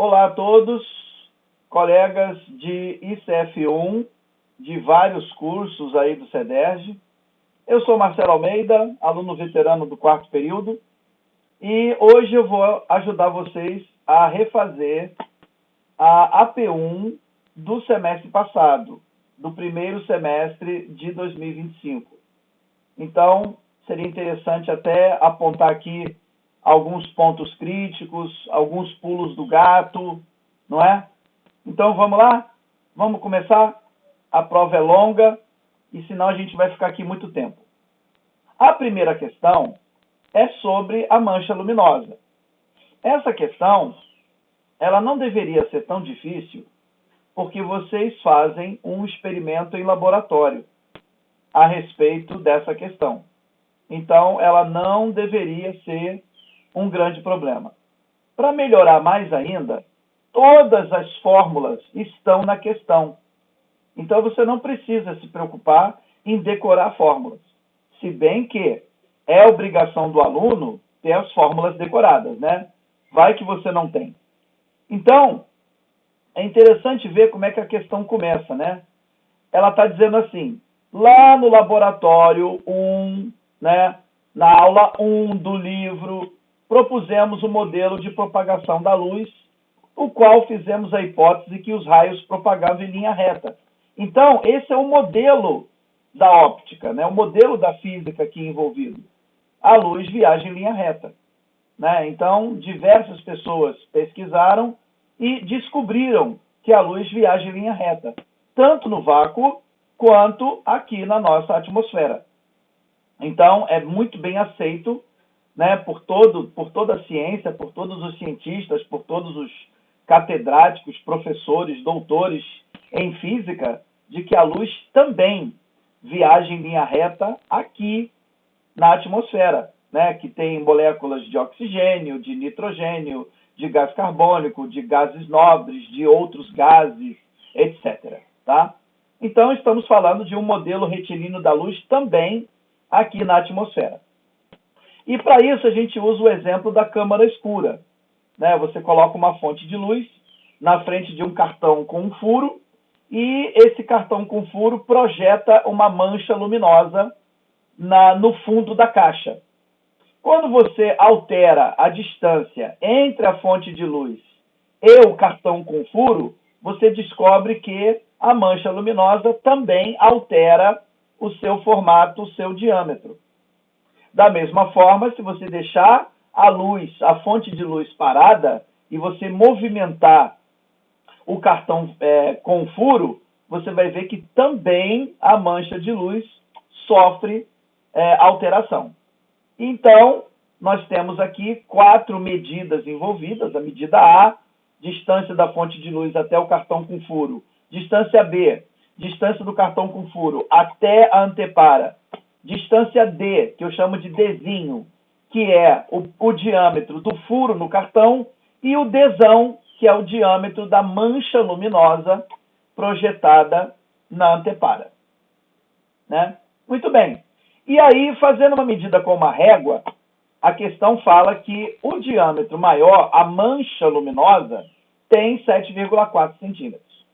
Olá a todos, colegas de ICF1, de vários cursos aí do CEDERJ. Eu sou Marcelo Almeida, aluno veterano do 4º período, e hoje eu vou ajudar vocês a refazer a AP1 do semestre passado, do primeiro semestre de 2025. Então, seria interessante até apontar aqui alguns pontos críticos, alguns pulos do gato, não é? Então, vamos lá? Vamos começar? A prova é longa e senão a gente vai ficar aqui muito tempo. A primeira questão é sobre a mancha luminosa. Essa questão, ela não deveria ser tão difícil, porque vocês fazem um experimento em laboratório a respeito dessa questão. Então, ela não deveria ser um grande problema. Para melhorar mais ainda, todas as fórmulas estão na questão. Então, você não precisa se preocupar em decorar fórmulas. Se bem que é obrigação do aluno ter as fórmulas decoradas, né? Vai que você não tem. Então, é interessante ver como é que a questão começa, né? Ela está dizendo assim, lá no laboratório 1, né, na aula 1 do livro, propusemos o modelo de propagação da luz, o qual fizemos a hipótese que os raios propagavam em linha reta. Então, esse é o modelo da óptica, né, o modelo da física aqui envolvido. A luz viaja em linha reta, né? Então, diversas pessoas pesquisaram e descobriram que a luz viaja em linha reta, tanto no vácuo quanto aqui na nossa atmosfera. Então, é muito bem aceito, né, por toda a ciência, por todos os cientistas, por todos os catedráticos, professores, doutores em física, de que a luz também viaja em linha reta aqui na atmosfera, né, que tem moléculas de oxigênio, de nitrogênio, de gás carbônico, de gases nobres, de outros gases, etc. Tá? Então, estamos falando de um modelo retilíneo da luz também aqui na atmosfera. E para isso a gente usa o exemplo da câmara escura, né? Você coloca uma fonte de luz na frente de um cartão com um furo e esse cartão com furo projeta uma mancha luminosa no fundo da caixa. Quando você altera a distância entre a fonte de luz e o cartão com furo, você descobre que a mancha luminosa também altera o seu formato, o seu diâmetro. Da mesma forma, se você deixar a fonte de luz parada, e você movimentar o cartão com furo, você vai ver que também a mancha de luz sofre alteração. Então, nós temos aqui 4 medidas envolvidas. A medida A, distância da fonte de luz até o cartão com furo. Distância B, distância do cartão com furo até a antepara. Distância D, que eu chamo de Dzinho, que é o diâmetro do furo no cartão, e o Dzão, que é o diâmetro da mancha luminosa projetada na antepara. Né? Muito bem. E aí, fazendo uma medida com uma régua, a questão fala que o diâmetro maior, a mancha luminosa, tem 7,4 centímetros.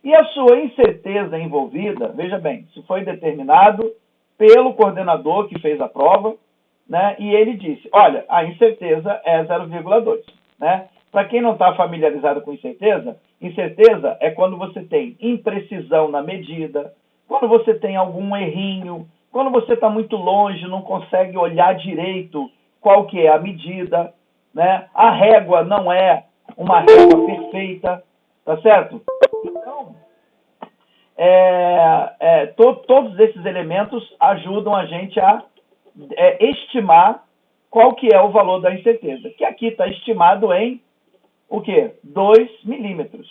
E a sua incerteza envolvida, veja bem, isso foi determinado pelo coordenador que fez a prova, né? E ele disse, olha, a incerteza é 0,2. Né? Para quem não está familiarizado com incerteza é quando você tem imprecisão na medida, quando você tem algum errinho, quando você está muito longe, não consegue olhar direito qual que é a medida, né? A régua não é uma régua perfeita, tá certo? Então, todos esses elementos ajudam a gente a estimar qual que é o valor da incerteza, que aqui está estimado em o quê? 2 milímetros,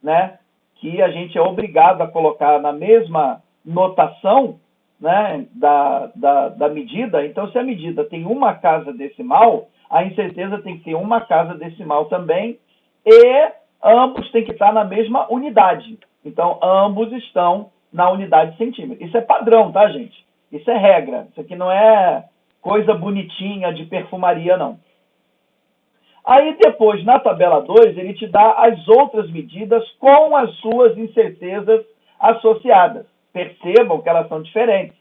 né? Que a gente é obrigado a colocar na mesma notação, né, da medida. Então, se a medida tem uma casa decimal, a incerteza tem que ter uma casa decimal também, e ambos têm que estar na mesma unidade. Então, ambos estão na unidade de centímetro. Isso é padrão, tá, gente? Isso é regra. Isso aqui não é coisa bonitinha de perfumaria, não. Aí depois, na tabela 2, ele te dá as outras medidas com as suas incertezas associadas. Percebam que elas são diferentes,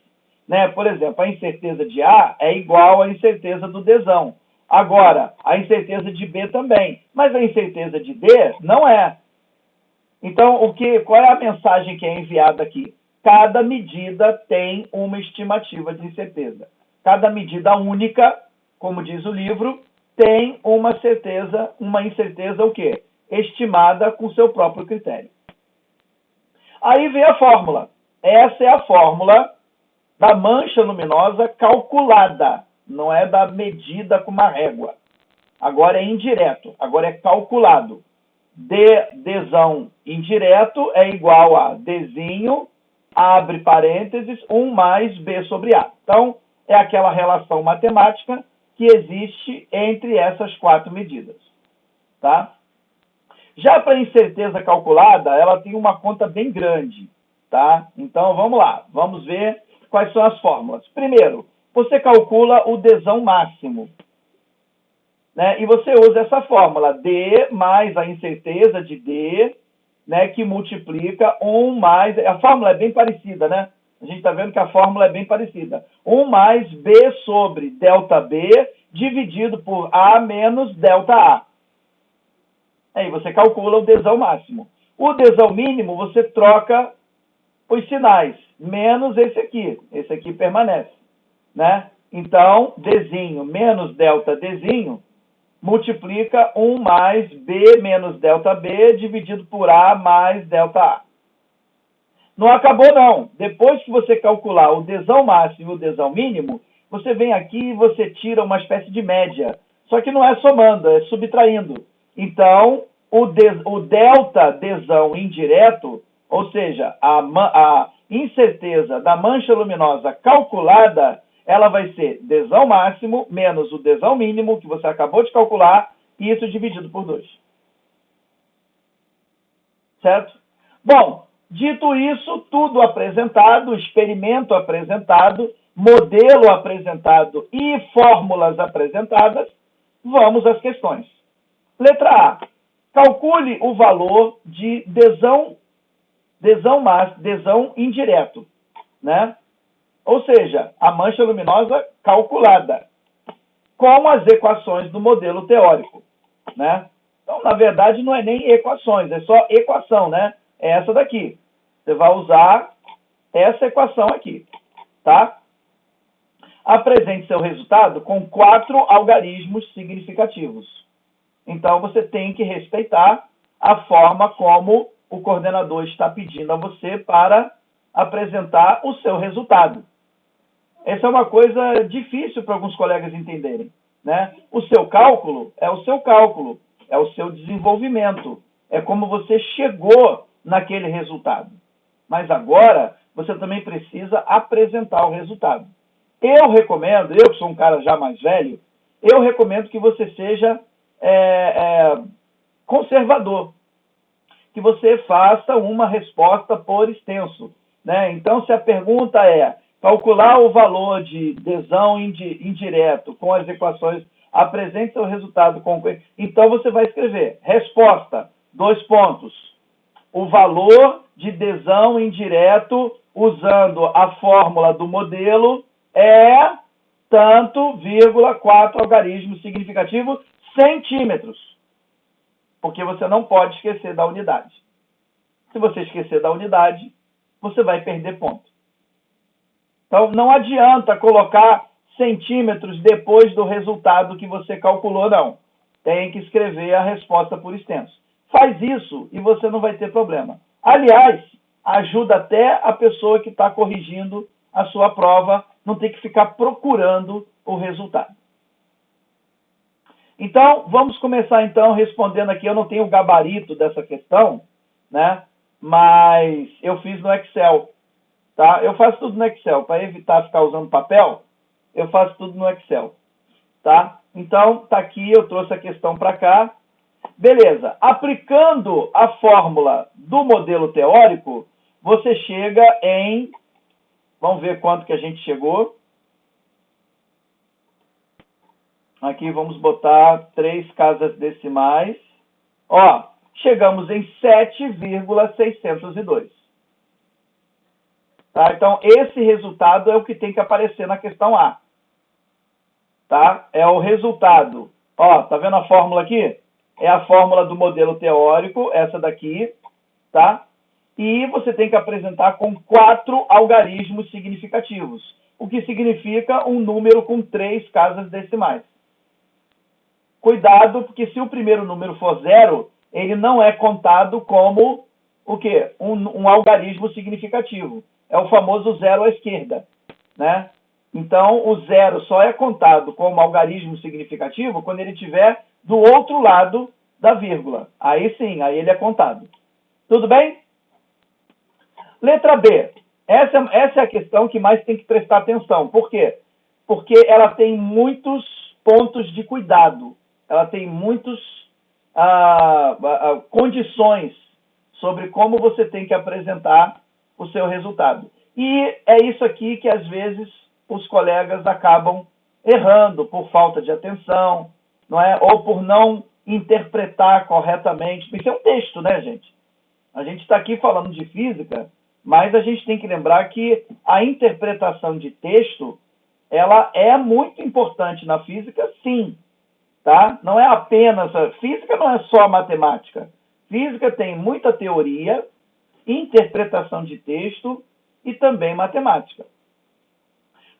né? Por exemplo, a incerteza de A é igual à incerteza do Dzão. Agora, a incerteza de B também, mas a incerteza de D não é. Então, qual é a mensagem que é enviada aqui? Cada medida tem uma estimativa de incerteza. Cada medida única, como diz o livro, tem uma incerteza o quê? Estimada com seu próprio critério. Aí vem a fórmula. Essa é a fórmula da mancha luminosa calculada, não é da medida com uma régua. Agora é indireto, agora é calculado. Dzão indireto é igual a Dzinho, abre parênteses, 1 mais B sobre A. Então, é aquela relação matemática que existe entre essas 4 medidas. Tá? Já para a incerteza calculada, ela tem uma conta bem grande. Tá? Então, vamos lá. Vamos ver quais são as fórmulas. Primeiro, você calcula o Dzão máximo. Né? E você usa essa fórmula, D mais a incerteza de D, né, que multiplica 1 mais... A fórmula é bem parecida, né? A gente está vendo que a fórmula é bem parecida. 1 mais B sobre delta B dividido por A menos delta A. Aí você calcula o Dzão máximo. O Dzão mínimo você troca os sinais, menos esse aqui. Esse aqui permanece. Né? Então, Dzinho menos delta Dzinho multiplica 1 mais B menos delta B dividido por A mais delta A. Não acabou, não. Depois que você calcular o Dzão máximo e o Dzão mínimo, você vem aqui e você tira uma espécie de média. Só que não é somando, é subtraindo. Então, o delta Dzão indireto, ou seja, a incerteza da mancha luminosa calculada, ela vai ser Dzão máximo menos o Dzão mínimo, que você acabou de calcular, e isso dividido por 2. Certo? Bom, dito isso, tudo apresentado, experimento apresentado, modelo apresentado e fórmulas apresentadas, vamos às questões. Letra A. Calcule o valor de Dzão indireto, né? Ou seja, a mancha luminosa calculada, com as equações do modelo teórico, né? Então, na verdade, não é nem equações, é só equação, né? É essa daqui. Você vai usar essa equação aqui, tá? Apresente seu resultado com 4 algarismos significativos. Então, você tem que respeitar a forma como o coordenador está pedindo a você para apresentar o seu resultado. Essa é uma coisa difícil para alguns colegas entenderem, né? O seu cálculo é o seu cálculo, é o seu desenvolvimento, é como você chegou naquele resultado. Mas agora, você também precisa apresentar o resultado. Eu recomendo, eu que sou um cara já mais velho, eu recomendo que você seja conservador, que você faça uma resposta por extenso, né? Então, se a pergunta é calcular o valor de Dzão indireto com as equações, apresente seu resultado com... Então, você vai escrever resposta, 2 pontos. O valor de Dzão indireto usando a fórmula do modelo é tanto, 4 algarismo significativo, centímetros. Porque você não pode esquecer da unidade. Se você esquecer da unidade, você vai perder ponto. Então, não adianta colocar centímetros depois do resultado que você calculou, não. Tem que escrever a resposta por extenso. Faz isso e você não vai ter problema. Aliás, ajuda até a pessoa que está corrigindo a sua prova não ter que ficar procurando o resultado. Então, vamos começar então respondendo aqui. Eu não tenho o gabarito dessa questão, né? Mas eu fiz no Excel. Tá? Eu faço tudo no Excel. Para evitar ficar usando papel, eu faço tudo no Excel. Tá? Então, tá aqui, eu trouxe a questão para cá. Beleza. Aplicando a fórmula do modelo teórico, você chega em... Vamos ver quanto que a gente chegou. Aqui vamos botar 3 casas decimais. Ó, chegamos em 7,602. Tá? Então, esse resultado é o que tem que aparecer na questão A. Tá? É o resultado. Ó, tá vendo a fórmula aqui? É a fórmula do modelo teórico, essa daqui, tá? E você tem que apresentar com 4 algarismos significativos, o que significa um número com 3 casas decimais. Cuidado, porque se o primeiro número for 0, ele não é contado como o quê? Um algarismo significativo. É o famoso 0 à esquerda, né? Então, o 0 só é contado como algarismo significativo quando ele estiver do outro lado da vírgula. Aí sim, aí ele é contado. Tudo bem? Letra B. Essa é a questão que mais tem que prestar atenção. Por quê? Porque ela tem muitos pontos de cuidado. Ela tem muitas condições sobre como você tem que apresentar o seu resultado. E é isso aqui que, às vezes, os colegas acabam errando por falta de atenção, não é? Ou por não interpretar corretamente. Isso é um texto, né, gente? A gente está aqui falando de física, mas a gente tem que lembrar que a interpretação de texto, ela é muito importante na física, sim. Tá? Não é apenas... Física não é só matemática. Física tem muita teoria, interpretação de texto e também matemática.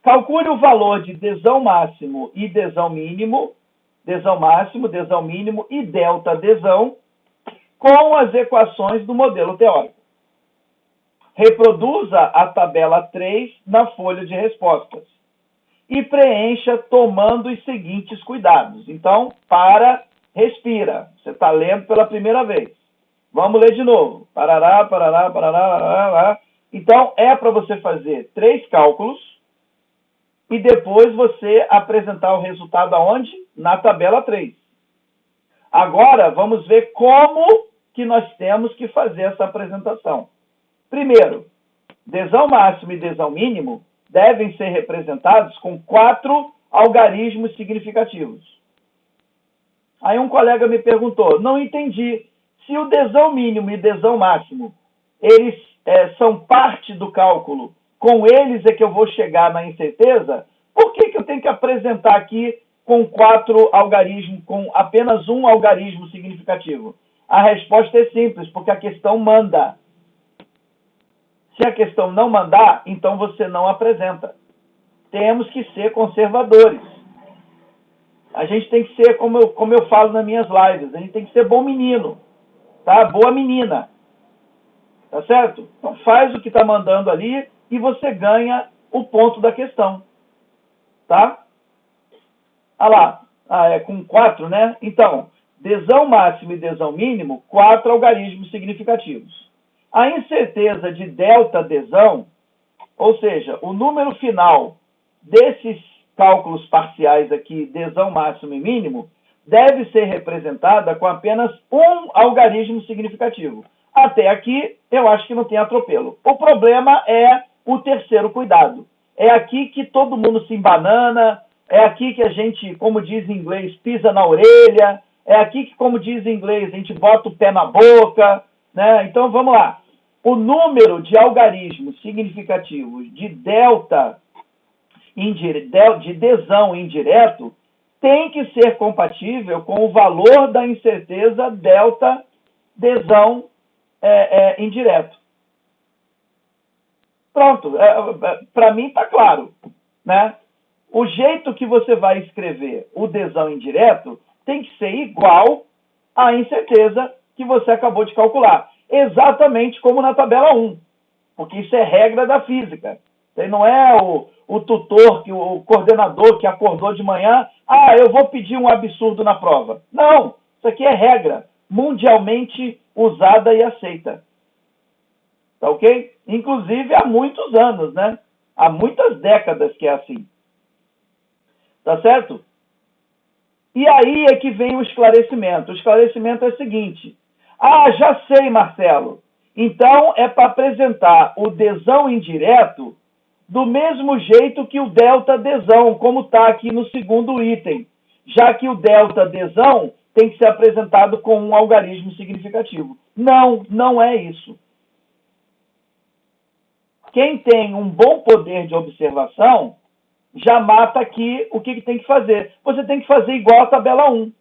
Calcule o valor de desão máximo e desão mínimo, desão máximo, desão mínimo e delta desão com as equações do modelo teórico. Reproduza a tabela 3 na folha de respostas e preencha tomando os seguintes cuidados. Então, respira. Você está lendo pela primeira vez. Vamos ler de novo. Parará, parará, parará, parará. Então, é para você fazer 3 cálculos e depois você apresentar o resultado aonde? Na tabela 3. Agora, vamos ver como que nós temos que fazer essa apresentação. Primeiro, desão máximo e desão mínimo devem ser representados com 4 algarismos significativos. Aí um colega me perguntou, não entendi, se o desão mínimo e desão máximo, eles são parte do cálculo, com eles é que eu vou chegar na incerteza, por que eu tenho que apresentar aqui com 4 algarismos, com apenas um algarismo significativo? A resposta é simples, porque a questão manda. Se a questão não mandar, então você não apresenta. Temos que ser conservadores. A gente tem que ser, como eu falo nas minhas lives, a gente tem que ser bom menino, tá? Boa menina. Tá certo? Então faz o que está mandando ali e você ganha o ponto da questão. Tá? Ah lá, é com 4, né? Então, desão máximo e desão mínimo, 4 algarismos significativos. A incerteza de delta desão, ou seja, o número final desses cálculos parciais aqui, desão máximo e mínimo, deve ser representada com apenas um algarismo significativo. Até aqui, eu acho que não tem atropelo. O problema é o terceiro cuidado. É aqui que todo mundo se embanana, é aqui que a gente, como diz em inglês, pisa na orelha, é aqui que, como diz em inglês, a gente bota o pé na boca, né? Então, vamos lá. O número de algarismos significativos de de desão indireto tem que ser compatível com o valor da incerteza delta desão indireto. Pronto, para mim está claro, né? O jeito que você vai escrever o desão indireto tem que ser igual à incerteza que você acabou de calcular. Exatamente como na tabela 1, porque isso é regra da física. Não é o tutor, o coordenador que acordou de manhã, eu vou pedir um absurdo na prova. Não, isso aqui é regra mundialmente usada e aceita. Tá ok? Inclusive há muitos anos, né? Há muitas décadas que é assim. Tá certo? E aí é que vem o esclarecimento. O esclarecimento é o seguinte. Já sei, Marcelo. Então é para apresentar o desão indireto do mesmo jeito que o delta desão, como está aqui no segundo item. já que o delta Dzão tem que ser apresentado com um algarismo significativo. Não, não é isso. Quem tem um bom poder de observação já mata aqui o que tem que fazer. Você tem que fazer igual à tabela 1.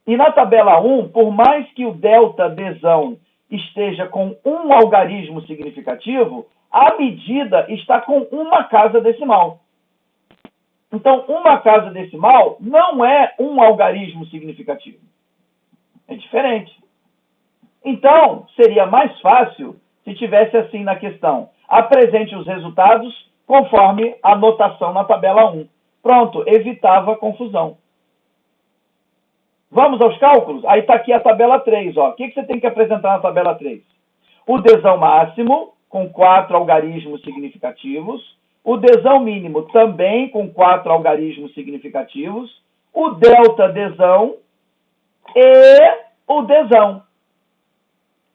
E na tabela 1, por mais que o delta Dzão esteja com um algarismo significativo, a medida está com uma casa decimal. Então, uma casa decimal não é um algarismo significativo. É diferente. Então, seria mais fácil se tivesse assim na questão: apresente os resultados conforme a notação na tabela 1. Pronto, evitava confusão. Vamos aos cálculos? Aí está aqui a tabela 3. Ó. O que você tem que apresentar na tabela 3? O Dzão máximo, com 4 algarismos significativos. O Dzão mínimo, também com 4 algarismos significativos. O delta Dzão e o Dzão.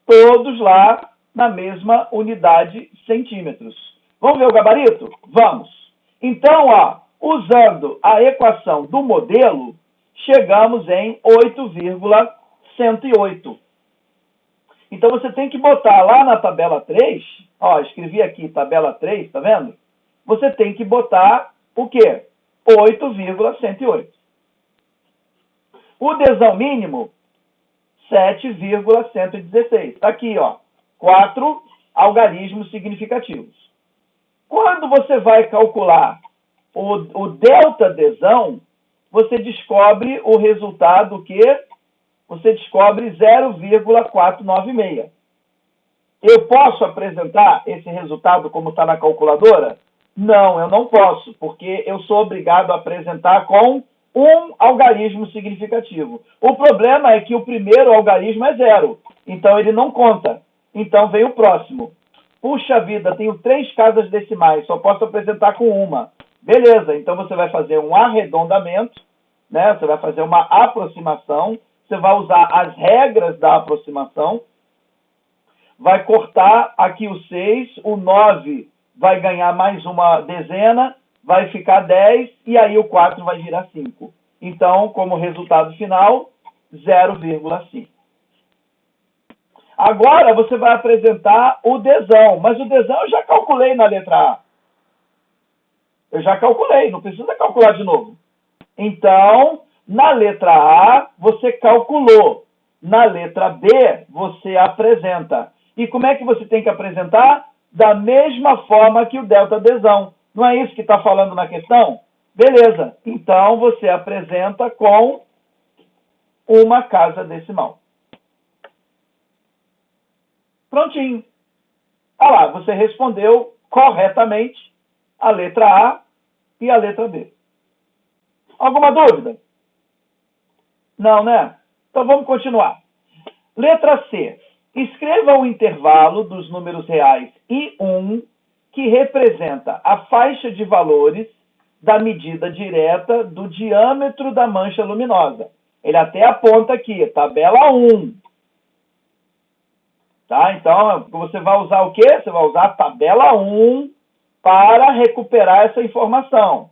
Todos lá na mesma unidade centímetros. Vamos ver o gabarito? Vamos. Então, ó, usando a equação do modelo, chegamos em 8,108. Então, você tem que botar lá na tabela 3, ó, escrevi aqui tabela 3, tá vendo? Você tem que botar o quê? 8,108. O Dzão mínimo, 7,116. Está aqui, ó, 4 algarismos significativos. Quando você vai calcular o delta Dzão, você descobre o resultado que você descobre 0,496. Eu posso apresentar esse resultado como está na calculadora? Não, eu não posso, porque eu sou obrigado a apresentar com um algarismo significativo. O problema é que o primeiro algarismo é 0, então ele não conta. Então vem o próximo. Puxa vida, tenho 3 casas decimais, só posso apresentar com uma. Beleza, então você vai fazer um arredondamento, né? Você vai fazer uma aproximação, você vai usar as regras da aproximação, vai cortar aqui o 6, o 9 vai ganhar mais uma dezena, vai ficar 10, e aí o 4 vai virar 5. Então, como resultado final, 0,5. Agora você vai apresentar o Dzão, mas o Dzão eu já calculei na letra A. Eu já calculei, não precisa calcular de novo. Então, na letra A, você calculou. Na letra B, você apresenta. E como é que você tem que apresentar? Da mesma forma que o delta Dzão. Não é isso que está falando na questão? Beleza. Então, você apresenta com uma casa decimal. Prontinho. Olha lá, você respondeu corretamente a letra A e a letra B. Alguma dúvida? Não, né? Então vamos continuar. Letra C. Escreva o intervalo dos números reais I1 que representa a faixa de valores da medida direta do diâmetro da mancha luminosa. Ele até aponta aqui, tabela 1. Tá? Então, você vai usar o quê? Você vai usar a tabela 1 para recuperar essa informação.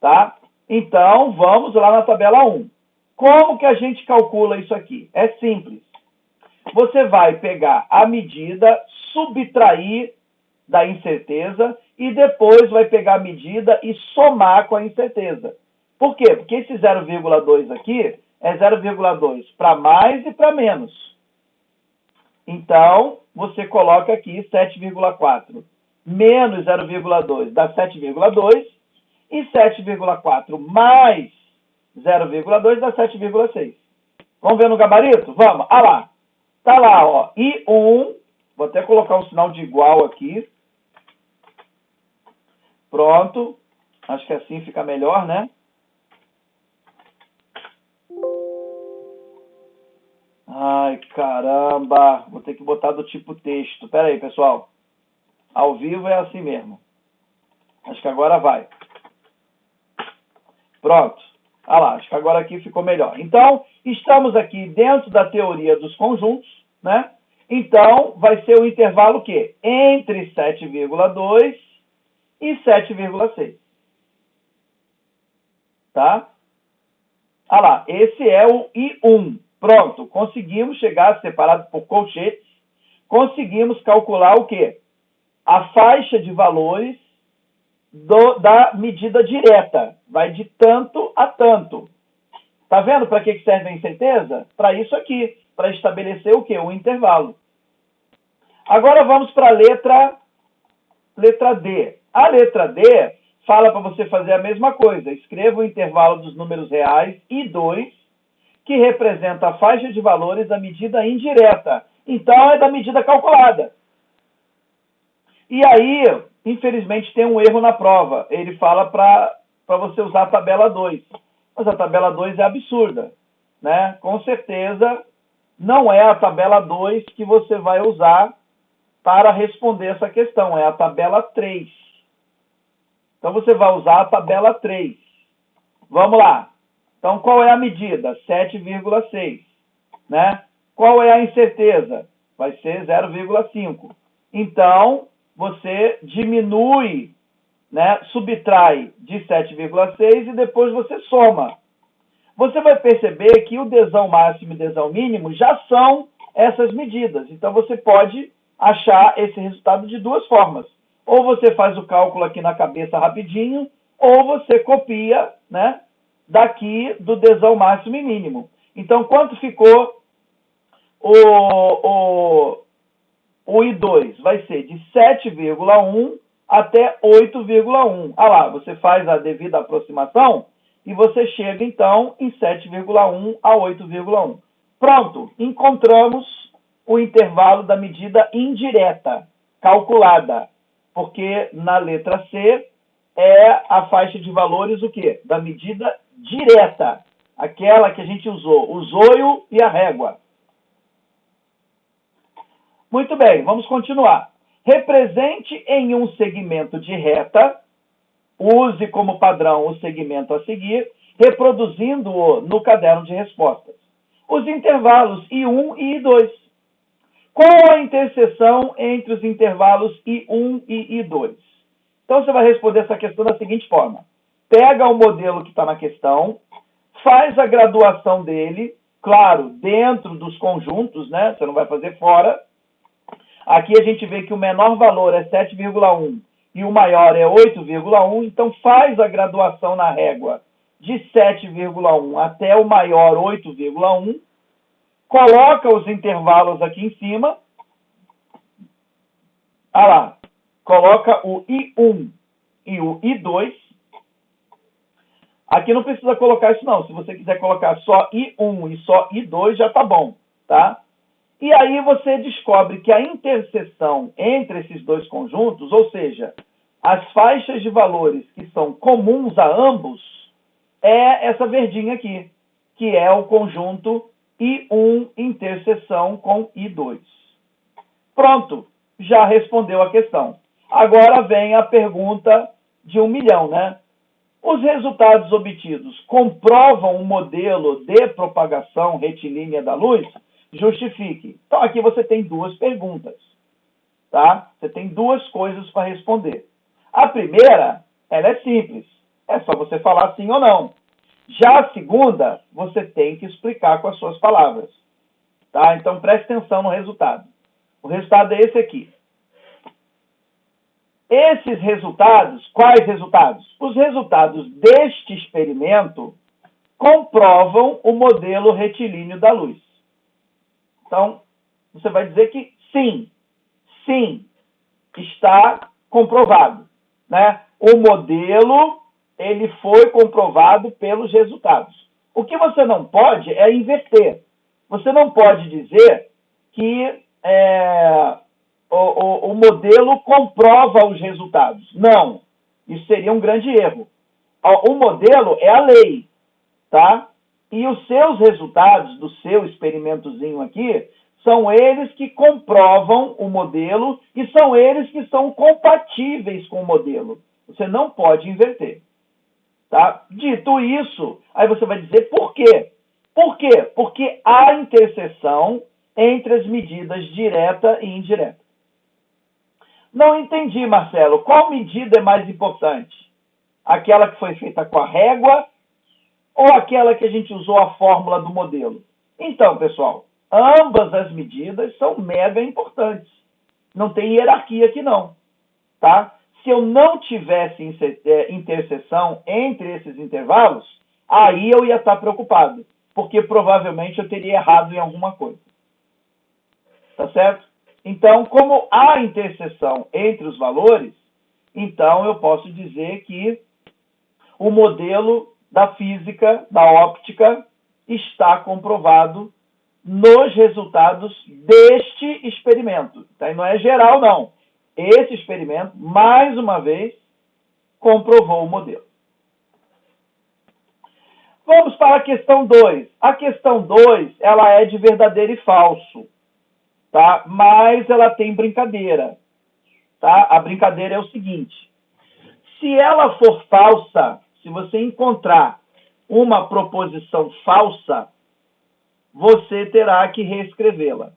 Tá? Então, vamos lá na tabela 1. Como que a gente calcula isso aqui? É simples. Você vai pegar a medida, subtrair da incerteza e depois vai pegar a medida e somar com a incerteza. Por quê? Porque esse 0,2 aqui é 0,2 para mais e para menos. Então, você coloca aqui 7,4 menos 0,2 dá 7,2 e 7,4 mais 0,2 dá 7,6. Vamos ver no gabarito? Vamos. Ah lá. Tá lá, ó. I1. Vou até colocar um sinal de igual aqui. Pronto. Acho que assim fica melhor, né? Ai, caramba. Vou ter que botar do tipo texto. Pera aí, pessoal. Ao vivo é assim mesmo. Acho que agora vai. Pronto. Ah lá, acho que agora aqui ficou melhor. Então, estamos aqui dentro da teoria dos conjuntos, né? Então, vai ser o intervalo o quê? Entre 7,2 e 7,6. tá? Ah lá, esse é o I1. Pronto, conseguimos chegar separado por colchetes, conseguimos calcular o quê? A faixa de valores da medida direta. Vai de tanto a tanto. Tá vendo para que serve a incerteza? Para isso aqui, para estabelecer o quê? O intervalo. Agora vamos para a letra D. A letra D fala para você fazer a mesma coisa. Escreva o intervalo dos números reais I2, que representa a faixa de valores da medida indireta. Então, é da medida calculada. E aí, infelizmente, tem um erro na prova. Ele fala para você usar a tabela 2. Mas a tabela 2 é absurda, né? Com certeza, não é a tabela 2 que você vai usar para responder essa questão. É a tabela 3. Então, você vai usar a tabela 3. Vamos lá. Então, qual é a medida? 7,6. Né? Qual é a incerteza? Vai ser 0,5. Então, você diminui, né, subtrai de 7,6 e depois você soma. Você vai perceber que o desão máximo e desão mínimo já são essas medidas. Então, você pode achar esse resultado de duas formas. Ou você faz o cálculo aqui na cabeça rapidinho, ou você copia, né, daqui do desão máximo e mínimo. Então, quanto ficou o I2? Vai ser de 7,1 até 8,1. Ah lá, você faz a devida aproximação e você chega, então, em 7,1 a 8,1. Pronto, encontramos o intervalo da medida indireta, calculada. Porque na letra C é a faixa de valores o quê? Da medida direta. Aquela que a gente usou, o zoio e a régua. Muito bem, vamos continuar. Represente em um segmento de reta, use como padrão o segmento a seguir, reproduzindo-o no caderno de respostas. Os intervalos I1 e I2. Qual a interseção entre os intervalos I1 e I2? Então, você vai responder essa questão da seguinte forma. Pega o modelo que está na questão, faz a graduação dele, claro, dentro dos conjuntos, né? Você não vai fazer fora. Aqui a gente vê que o menor valor é 7,1 e o maior é 8,1, então faz a graduação na régua de 7,1 até o maior 8,1, coloca os intervalos aqui em cima, ah lá, coloca o I1 e o I2, aqui não precisa colocar isso não, se você quiser colocar só I1 e só I2 já tá bom, tá? E aí você descobre que a interseção entre esses dois conjuntos, ou seja, as faixas de valores que são comuns a ambos, é essa verdinha aqui, que é o conjunto I1 interseção com I2. Pronto, já respondeu a questão. Agora vem a pergunta de 1 milhão, né? Os resultados obtidos comprovam o modelo de propagação retilínea da luz? Justifique. Então, aqui você tem duas perguntas, tá? Você tem duas coisas para responder. A primeira, ela é simples. É só você falar sim ou não. Já a segunda, você tem que explicar com as suas palavras, tá? Então, preste atenção no resultado. O resultado é esse aqui. Esses resultados, quais resultados? Os resultados deste experimento comprovam o modelo retilíneo da luz. Então, você vai dizer que sim, está comprovado, né? O modelo, ele foi comprovado pelos resultados. O que você não pode é inverter. Você não pode dizer que o modelo comprova os resultados. Não, isso seria um grande erro. O modelo é a lei, tá? E os seus resultados do seu experimentozinho aqui são eles que comprovam o modelo e são eles que são compatíveis com o modelo. Você não pode inverter. Tá? Dito isso, aí você vai dizer por quê? Por quê? Porque há interseção entre as medidas direta e indireta. Não entendi, Marcelo. Qual medida é mais importante? Aquela que foi feita com a régua ou aquela que a gente usou a fórmula do modelo? Então, pessoal, ambas as medidas são mega importantes. Não tem hierarquia aqui não, tá? Se eu não tivesse interseção entre esses intervalos, aí eu ia estar preocupado, porque provavelmente eu teria errado em alguma coisa. Tá certo? Então, como há interseção entre os valores, então eu posso dizer que o modelo da física, da óptica, está comprovado nos resultados deste experimento. Tá? E não é geral, não. Esse experimento, mais uma vez, comprovou o modelo. Vamos para a questão 2. A questão 2, ela é de verdadeiro e falso, tá? Mas ela tem brincadeira, tá? A brincadeira é o seguinte: se ela for falsa, se você encontrar uma proposição falsa, você terá que reescrevê-la.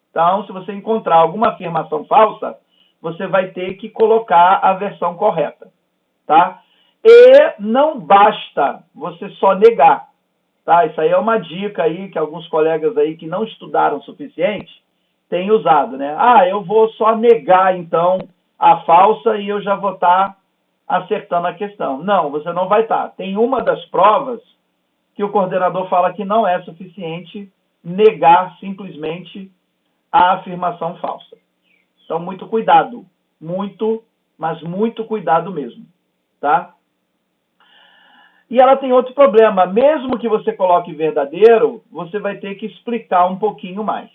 Então, se você encontrar alguma afirmação falsa, você vai ter que colocar a versão correta, tá? E não basta você só negar, tá? Isso aí é uma dica aí que alguns colegas aí que não estudaram o suficiente têm usado, né? Ah, eu vou só negar, então, a falsa e eu já vou estar acertando a questão. Não, você não vai estar. Tem uma das provas que o coordenador fala que não é suficiente negar simplesmente a afirmação falsa. Então, muito cuidado. Muito, mas muito cuidado mesmo, tá? E ela tem outro problema. Mesmo que você coloque verdadeiro, você vai ter que explicar um pouquinho mais,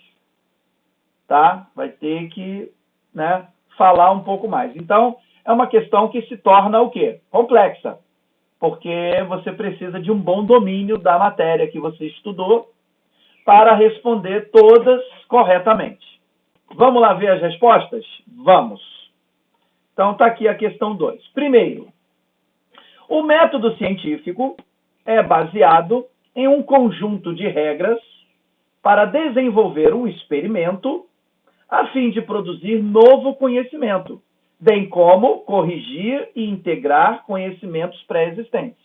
tá? Vai ter que, né, falar um pouco mais. Então, é uma questão que se torna o quê? Complexa, porque você precisa de um bom domínio da matéria que você estudou para responder todas corretamente. Vamos lá ver as respostas? Vamos. Então, está aqui a questão 2. Primeiro, o método científico é baseado em um conjunto de regras para desenvolver um experimento a fim de produzir novo conhecimento, bem como corrigir e integrar conhecimentos pré-existentes.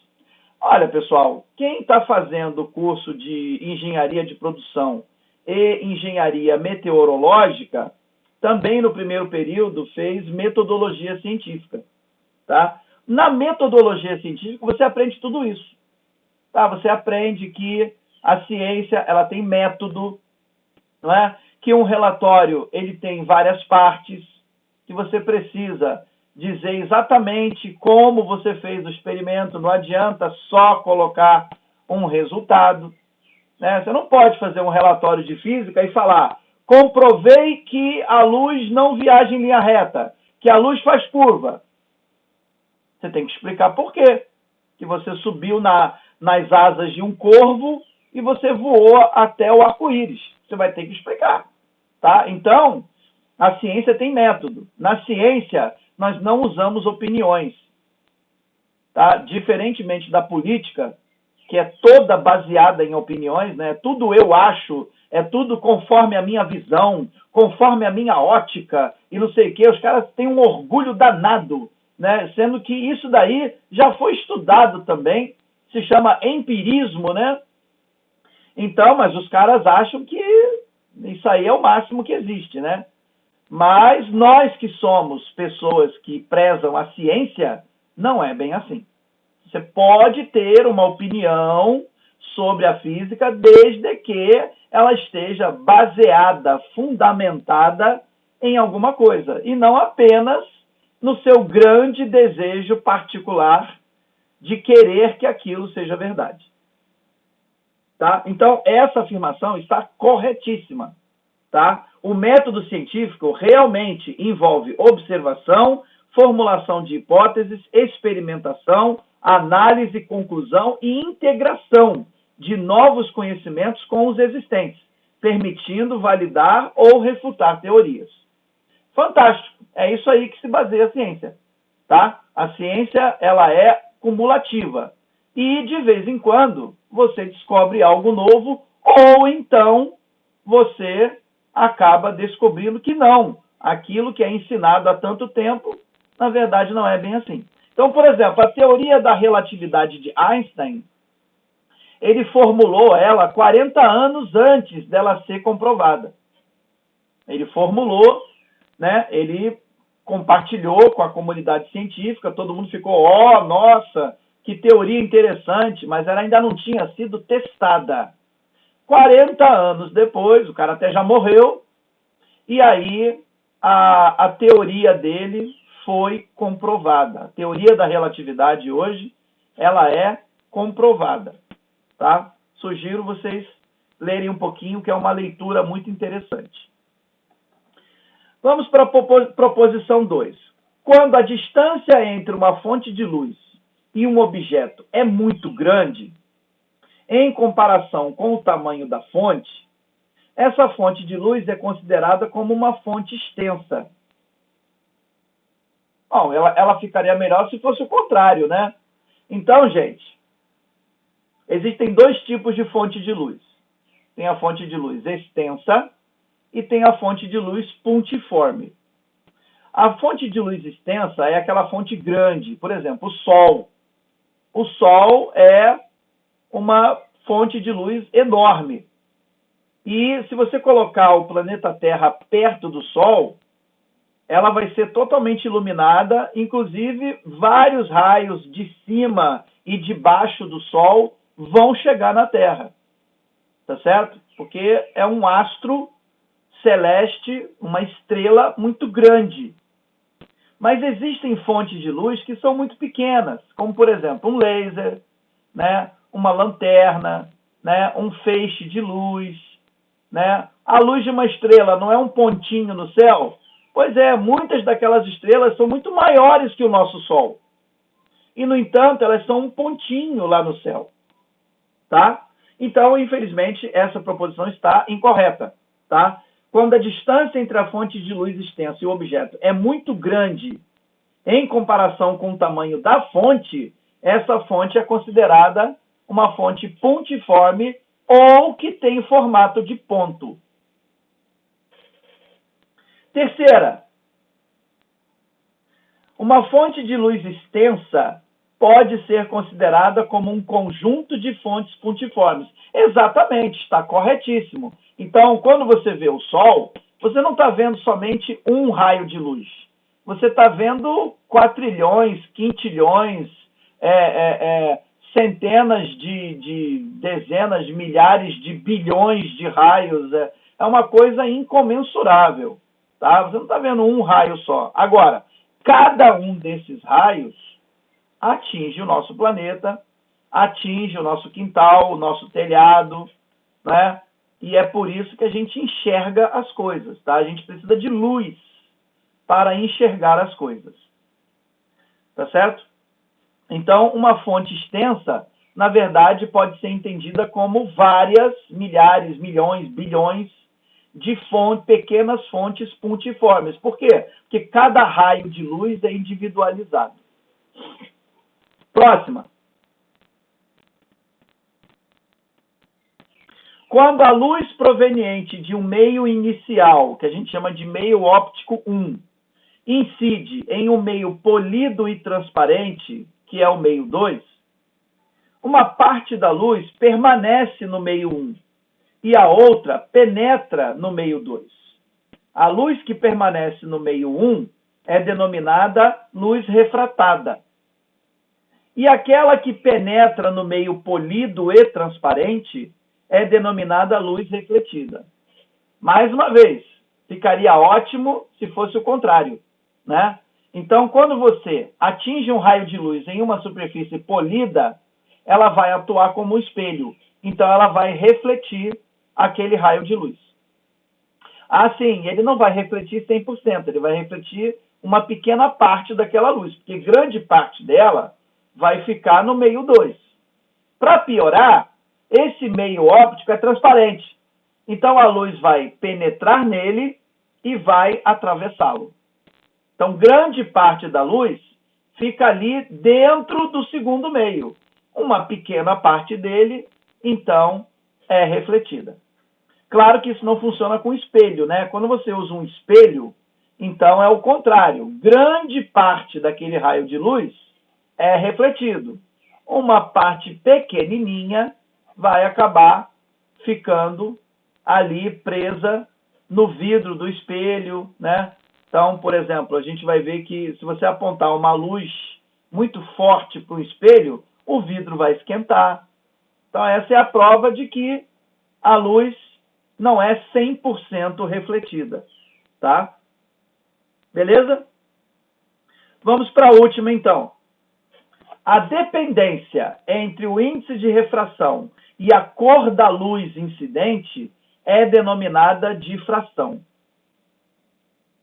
Olha, pessoal, quem está fazendo o curso de engenharia de produção e engenharia meteorológica, também no primeiro período fez metodologia científica, tá? Na metodologia científica você aprende tudo isso, tá? Você aprende que a ciência ela tem método, não é? Que um relatório ele tem várias partes, que você precisa dizer exatamente como você fez o experimento, não adianta só colocar um resultado, né? Você não pode fazer um relatório de física e falar: comprovei que a luz não viaja em linha reta, que a luz faz curva. Você tem que explicar por quê. Que você subiu nas asas de um corvo e você voou até o arco-íris. Você vai ter que explicar, tá? Então, a ciência tem método. Na ciência, nós não usamos opiniões, tá? Diferentemente da política, que é toda baseada em opiniões, né? Tudo eu acho, é tudo conforme a minha visão, conforme a minha ótica e não sei o quê. Os caras têm um orgulho danado, né? Sendo que isso daí já foi estudado também, se chama empirismo, né? Então, mas os caras acham que isso aí é o máximo que existe, né? Mas nós que somos pessoas que prezam a ciência, não é bem assim. Você pode ter uma opinião sobre a física desde que ela esteja baseada, fundamentada em alguma coisa, e não apenas no seu grande desejo particular de querer que aquilo seja verdade. Tá? Então, essa afirmação está corretíssima. Tá? O método científico realmente envolve observação, formulação de hipóteses, experimentação, análise, conclusão e integração de novos conhecimentos com os existentes, permitindo validar ou refutar teorias. Fantástico! É isso aí que se baseia a ciência. Tá? A ciência ela é cumulativa e, de vez em quando, você descobre algo novo ou então você acaba descobrindo que não. Aquilo que é ensinado há tanto tempo, na verdade, não é bem assim. Então, por exemplo, a teoria da relatividade de Einstein, ele formulou ela 40 anos antes dela ser comprovada. Ele formulou, né? Ele compartilhou com a comunidade científica, todo mundo ficou, nossa, que teoria interessante, mas ela ainda não tinha sido testada. 40 anos depois, o cara até já morreu, e aí a teoria dele foi comprovada. A teoria da relatividade hoje, ela é comprovada, tá? Sugiro vocês lerem um pouquinho, que é uma leitura muito interessante. Vamos para a proposição 2. Quando a distância entre uma fonte de luz e um objeto é muito grande, em comparação com o tamanho da fonte, essa fonte de luz é considerada como uma fonte extensa. Bom, ela ficaria melhor se fosse o contrário, né? Então, gente, existem dois tipos de fonte de luz. Tem a fonte de luz extensa e tem a fonte de luz pontiforme. A fonte de luz extensa é aquela fonte grande, por exemplo, o Sol. O Sol é uma fonte de luz enorme. E se você colocar o planeta Terra perto do Sol, ela vai ser totalmente iluminada, inclusive vários raios de cima e de baixo do Sol vão chegar na Terra. Tá certo? Porque é um astro celeste, uma estrela muito grande. Mas existem fontes de luz que são muito pequenas, como, por exemplo, um laser, né? Uma lanterna, né? Um feixe de luz, né? A luz de uma estrela não é um pontinho no céu? Pois é, muitas daquelas estrelas são muito maiores que o nosso Sol. E, no entanto, elas são um pontinho lá no céu. Tá? Então, infelizmente, essa proposição está incorreta. Tá? Quando a distância entre a fonte de luz extensa e o objeto é muito grande em comparação com o tamanho da fonte, essa fonte é considerada uma fonte pontiforme ou que tem formato de ponto. Terceira, uma fonte de luz extensa pode ser considerada como um conjunto de fontes pontiformes. Exatamente, está corretíssimo. Então, quando você vê o Sol, você não está vendo somente um raio de luz. Você está vendo quatrilhões, quintilhões, centenas de dezenas de milhares de bilhões de raios. É uma coisa incomensurável. Tá? Você não está vendo um raio só. Agora, cada um desses raios atinge o nosso planeta, atinge o nosso quintal, o nosso telhado, né? E é por isso que a gente enxerga as coisas, tá? A gente precisa de luz para enxergar as coisas. Tá certo? Então, uma fonte extensa, na verdade, pode ser entendida como várias milhares, milhões, bilhões de pequenas fontes pontiformes. Por quê? Porque cada raio de luz é individualizado. Próxima. Quando a luz proveniente de um meio inicial, que a gente chama de meio óptico 1, incide em um meio polido e transparente, que é o meio 2, uma parte da luz permanece no meio 1 e a outra penetra no meio 2. A luz que permanece no meio 1 é denominada luz refratada. E aquela que penetra no meio polido e transparente é denominada luz refletida. Mais uma vez, ficaria ótimo se fosse o contrário, né? Então, quando você atinge um raio de luz em uma superfície polida, ela vai atuar como um espelho. Então, ela vai refletir aquele raio de luz. Assim, ele não vai refletir 100%, ele vai refletir uma pequena parte daquela luz, porque grande parte dela vai ficar no meio 2. Para piorar, esse meio óptico é transparente. Então, a luz vai penetrar nele e vai atravessá-lo. Então, grande parte da luz fica ali dentro do segundo meio. Uma pequena parte dele, então, é refletida. Claro que isso não funciona com espelho, né? Quando você usa um espelho, então é o contrário. Grande parte daquele raio de luz é refletido. Uma parte pequenininha vai acabar ficando ali presa no vidro do espelho, né? Então, por exemplo, a gente vai ver que se você apontar uma luz muito forte para o espelho, o vidro vai esquentar. Então, essa é a prova de que a luz não é 100% refletida, tá? Beleza? Vamos para a última, então. A dependência entre o índice de refração e a cor da luz incidente é denominada difração.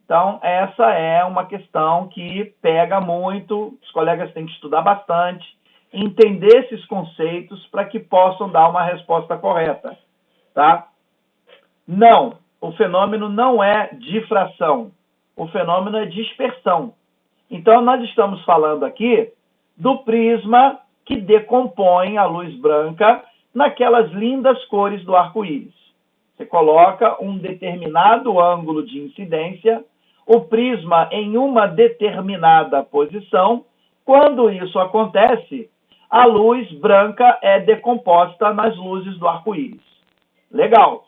Então, essa é uma questão que pega muito, os colegas têm que estudar bastante, entender esses conceitos para que possam dar uma resposta correta, tá? Não, o fenômeno não é difração, o fenômeno é dispersão. Então, nós estamos falando aqui do prisma que decompõe a luz branca naquelas lindas cores do arco-íris. Você coloca um determinado ângulo de incidência, o prisma em uma determinada posição. Quando isso acontece, a luz branca é decomposta nas luzes do arco-íris. Legal.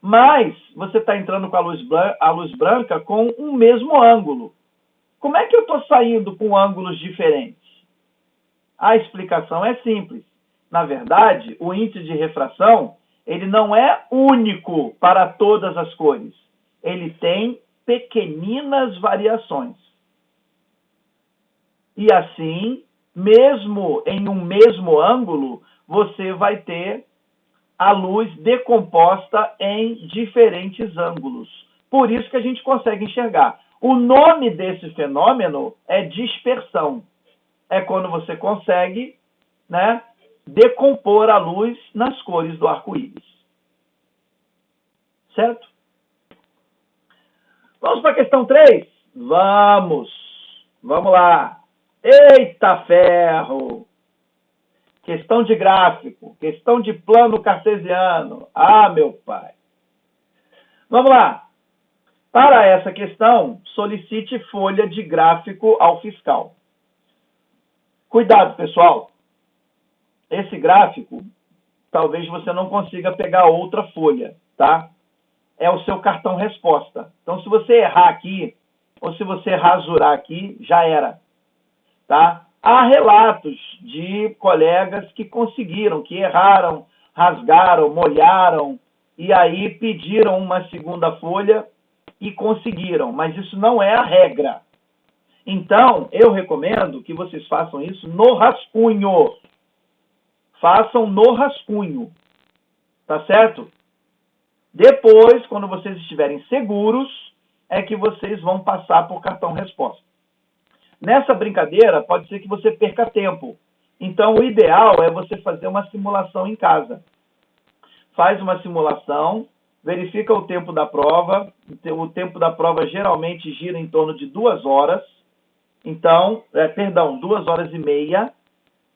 Mas você está entrando com a luz branca com um mesmo ângulo. Como é que eu estou saindo com ângulos diferentes? A explicação é simples. Na verdade, o índice de refração ele não é único para todas as cores. Ele tem pequeninas variações. E assim, mesmo em um mesmo ângulo, você vai ter a luz decomposta em diferentes ângulos. Por isso que a gente consegue enxergar. O nome desse fenômeno é dispersão. É quando você consegue, né, decompor a luz nas cores do arco-íris. Certo? Vamos para a questão 3? Vamos lá. Eita ferro! Questão de gráfico, questão de plano cartesiano. Ah, meu pai! Vamos lá. Para essa questão, solicite folha de gráfico ao fiscal. Cuidado, pessoal. Esse gráfico, talvez você não consiga pegar outra folha, tá? É o seu cartão resposta. Então, se você errar aqui, ou se você rasurar aqui, já era, tá? Há relatos de colegas que conseguiram, que erraram, rasgaram, molharam, e aí pediram uma segunda folha e conseguiram, mas isso não é a regra. Então, eu recomendo que vocês façam isso no rascunho. Façam no rascunho, tá certo? Depois, quando vocês estiverem seguros, é que vocês vão passar por cartão resposta. Nessa brincadeira, pode ser que você perca tempo. Então, o ideal é você fazer uma simulação em casa. Faz uma simulação, verifica o tempo da prova. O tempo da prova geralmente gira em torno de 2 horas. Então, 2 horas e meia,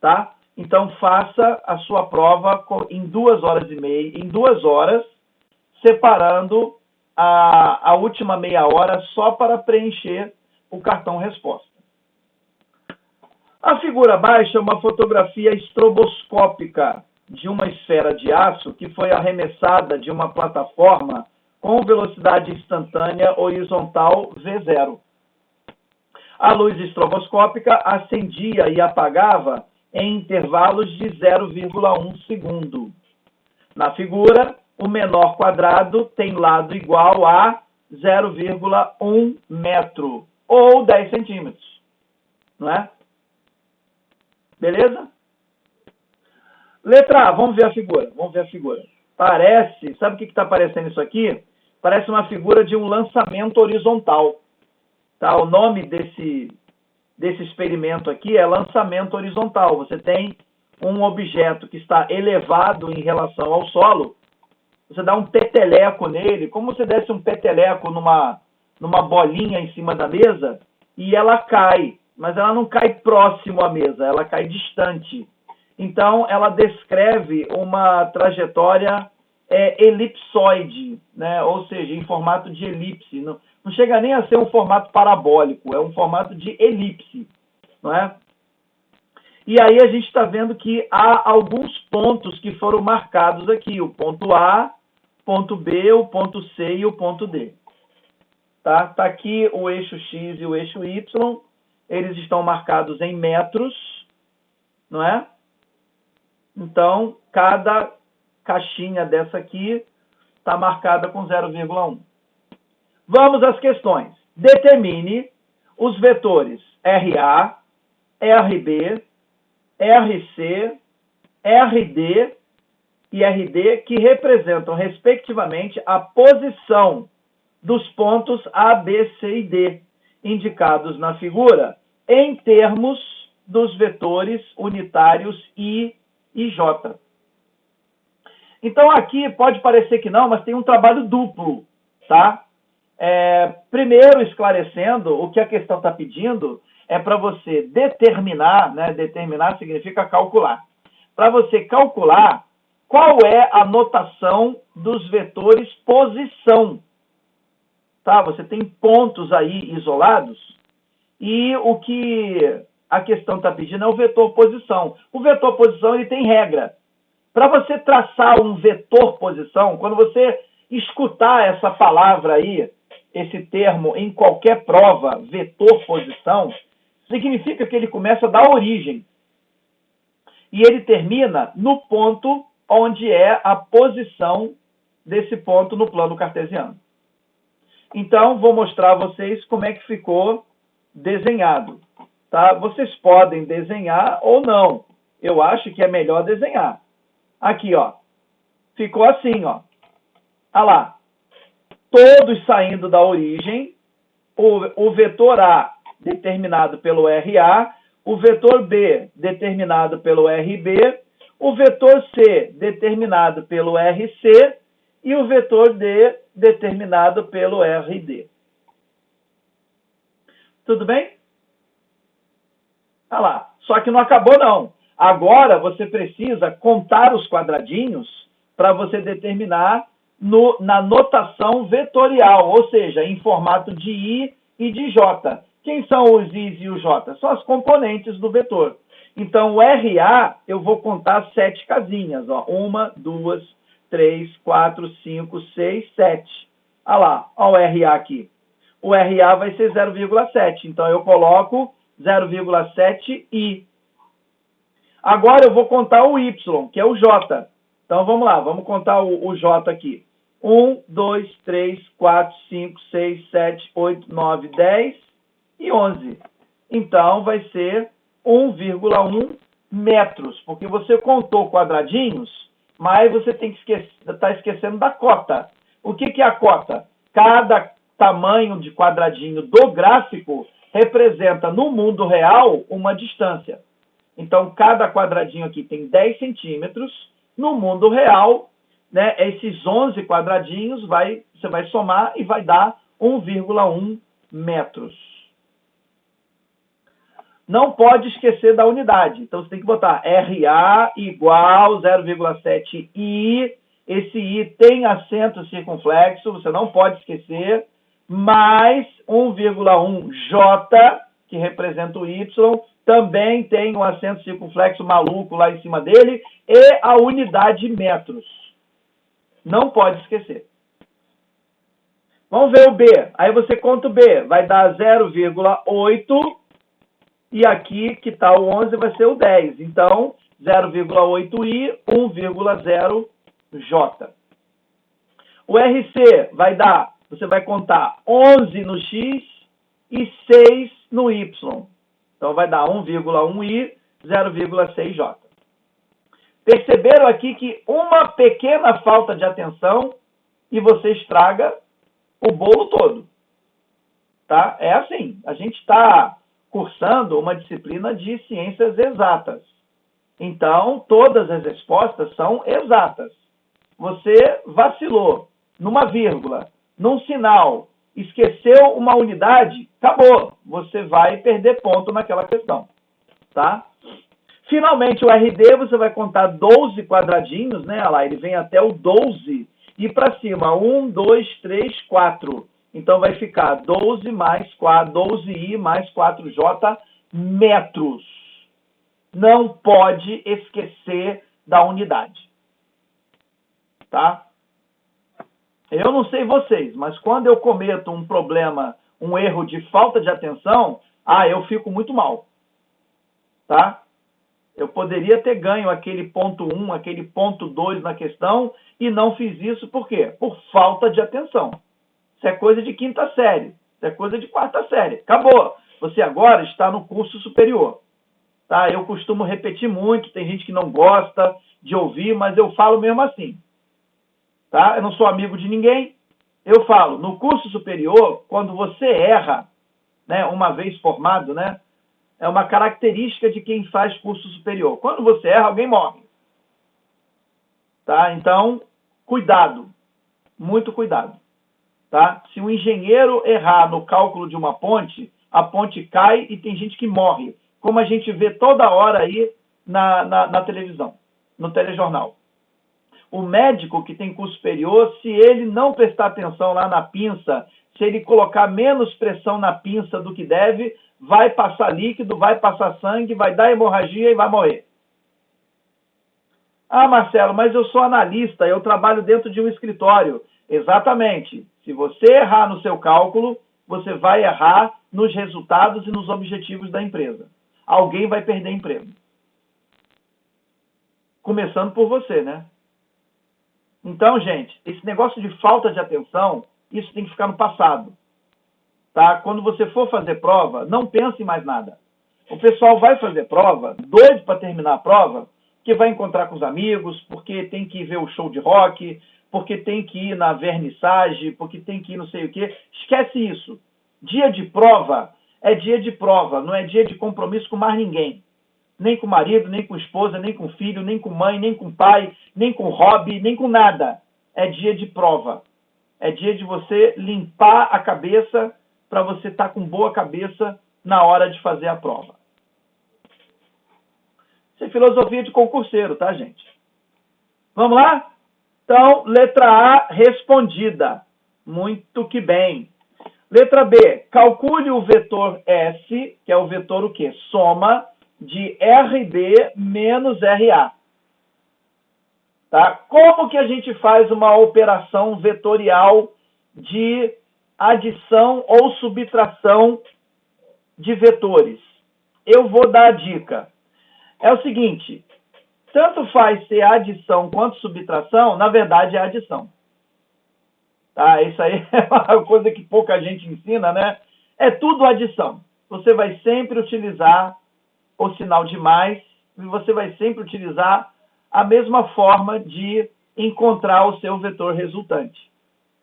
tá? Então, faça a sua prova em 2 horas e meia, em 2 horas, separando a última meia hora só para preencher o cartão resposta. A figura abaixo é uma fotografia estroboscópica de uma esfera de aço que foi arremessada de uma plataforma com velocidade instantânea horizontal V0. A luz estroboscópica acendia e apagava em intervalos de 0,1 segundo. Na figura, o menor quadrado tem lado igual a 0,1 metro, ou 10 centímetros. Não é? Beleza? Letra A, vamos ver a figura. Parece, sabe o que está parecendo isso aqui? Parece uma figura de um lançamento horizontal. Tá? O nome desse experimento aqui é lançamento horizontal. Você tem um objeto que está elevado em relação ao solo, você dá um peteleco nele, como se desse um peteleco numa bolinha em cima da mesa, e ela cai, mas ela não cai próximo à mesa, ela cai distante. Então, ela descreve uma trajetória elipsoide, né? Ou seja, em formato de elipse. Não chega nem a ser um formato parabólico, é um formato de elipse, não é? E aí a gente está vendo que há alguns pontos que foram marcados aqui, o ponto A, ponto B, o ponto C e o ponto D. Tá? Tá aqui o eixo X e o eixo Y, eles estão marcados em metros, não é? Então, cada caixinha dessa aqui está marcada com 0,1. Vamos às questões. Determine os vetores RA, RB, RC, RD e RD que representam, respectivamente, a posição dos pontos A, B, C e D, indicados na figura, em termos dos vetores unitários I e J. Então, aqui pode parecer que não, mas tem um trabalho duplo, tá? Primeiro, esclarecendo, o que a questão está pedindo é para você determinar, né? Determinar significa calcular. Para você calcular qual é a notação dos vetores posição. Tá? Você tem pontos aí isolados e o que a questão está pedindo é o vetor posição. O vetor posição ele tem regra. Para você traçar um vetor posição, quando você escutar essa palavra aí, esse termo em qualquer prova, vetor posição, significa que ele começa da origem e ele termina no ponto onde é a posição desse ponto no plano cartesiano. Então, vou mostrar a vocês como é que ficou desenhado. Tá? Vocês podem desenhar ou não. Eu acho que é melhor desenhar. Aqui, ó. Ficou assim, ó. Olha lá. Todos saindo da origem. O vetor A determinado pelo RA. O vetor B determinado pelo RB. O vetor C determinado pelo RC. E o vetor D determinado pelo RD. Tudo bem? Olha lá. Só que não acabou, não. Agora você precisa contar os quadradinhos para você determinar na notação vetorial, ou seja, em formato de I e de J. Quem são os I's e os J? São as componentes do vetor. Então, o RA, eu vou contar 7 casinhas. Ó. 1, 2, 3, 4, 5, 6, 7. Olha lá, olha o RA aqui. O RA vai ser 0,7. Então, eu coloco 0,7 I. Agora, eu vou contar o Y, que é o J. Então, vamos lá, vamos contar o J aqui. 1, 2, 3, 4, 5, 6, 7, 8, 9, 10 e 11. Então, vai ser 1,1 metros, porque você contou quadradinhos, mas você tem que estar esquecendo da cota. O que é a cota? Cada tamanho de quadradinho do gráfico representa, no mundo real, uma distância. Então, cada quadradinho aqui tem 10 centímetros. No mundo real, né, esses 11 quadradinhos, você vai somar e vai dar 1,1 metros. Não pode esquecer da unidade. Então, você tem que botar RA igual 0,7 I. Esse I tem acento circunflexo, você não pode esquecer. Mais 1,1 J, que representa o Y, também tem um acento circunflexo maluco lá em cima dele, e a unidade metros. Não pode esquecer. Vamos ver o B. Aí você conta o B. Vai dar 0,8. E aqui, que está o 11, vai ser o 10. Então, 0,8i, 1,0 J. O RC vai dar, você vai contar 11 no X e 6 no Y. Então, vai dar 1,1i, 0,6 J. Perceberam aqui que uma pequena falta de atenção e você estraga o bolo todo. Tá? É assim, a gente está cursando uma disciplina de ciências exatas. Então, todas as respostas são exatas. Você vacilou numa vírgula, num sinal, esqueceu uma unidade, acabou. Você vai perder ponto naquela questão. Tá? Finalmente, o RD, você vai contar 12 quadradinhos, né? Olha lá, ele vem até o 12 e para cima, 1, 2, 3, 4. Então, vai ficar 12 mais 4, 12i mais 4j metros. não pode esquecer da unidade. Tá? Eu não sei vocês, mas quando eu cometo um problema, um erro de falta de atenção, eu fico muito mal. Tá? Eu poderia ter ganho aquele ponto 1, aquele ponto 2 na questão e não fiz isso por quê? Por falta de atenção. Isso é coisa de quinta série, isso é coisa de quarta série. Acabou. Você agora está no curso superior. Tá? Eu costumo repetir muito, tem gente que não gosta de ouvir, mas eu falo mesmo assim. Tá? Eu não sou amigo de ninguém. Eu falo, no curso superior, quando você erra, né, uma vez formado, né, é uma característica de quem faz curso superior. Quando você erra, alguém morre. Tá? Então, cuidado. Muito cuidado. Tá? Se um engenheiro errar no cálculo de uma ponte, a ponte cai e tem gente que morre. Como a gente vê toda hora aí na televisão, no telejornal. O médico que tem curso superior, se ele não prestar atenção lá na pinça, se ele colocar menos pressão na pinça do que deve, vai passar líquido, vai passar sangue, vai dar hemorragia e vai morrer. Marcelo, mas eu sou analista, eu trabalho dentro de um escritório. Exatamente. Se você errar no seu cálculo, você vai errar nos resultados e nos objetivos da empresa. Alguém vai perder emprego. Começando por você, né? Então, gente, esse negócio de falta de atenção, isso tem que ficar no passado. Tá? Quando você for fazer prova, não pense em mais nada. O pessoal vai fazer prova, doido para terminar a prova, que vai encontrar com os amigos, porque tem que ir ver o show de rock, porque tem que ir na vernissage, porque tem que ir não sei o quê. Esquece isso. Dia de prova é dia de prova, não é dia de compromisso com mais ninguém. Nem com marido, nem com esposa, nem com filho, nem com mãe, nem com pai, nem com hobby, nem com nada. É dia de prova. É dia de você limpar a cabeça para você estar com boa cabeça na hora de fazer a prova. Isso é filosofia de concurseiro, tá, gente? Vamos lá? Então, letra A, respondida. Muito que bem. Letra B, calcule o vetor S, que é o vetor o quê? Soma de RB menos RA. Tá? Como que a gente faz uma operação vetorial de adição ou subtração de vetores? Eu vou dar a dica. É o seguinte, tanto faz ser adição quanto subtração, na verdade é adição. Tá? Isso aí é uma coisa que pouca gente ensina, né? É tudo adição. Você vai sempre utilizar o sinal de mais e você vai sempre utilizar a mesma forma de encontrar o seu vetor resultante.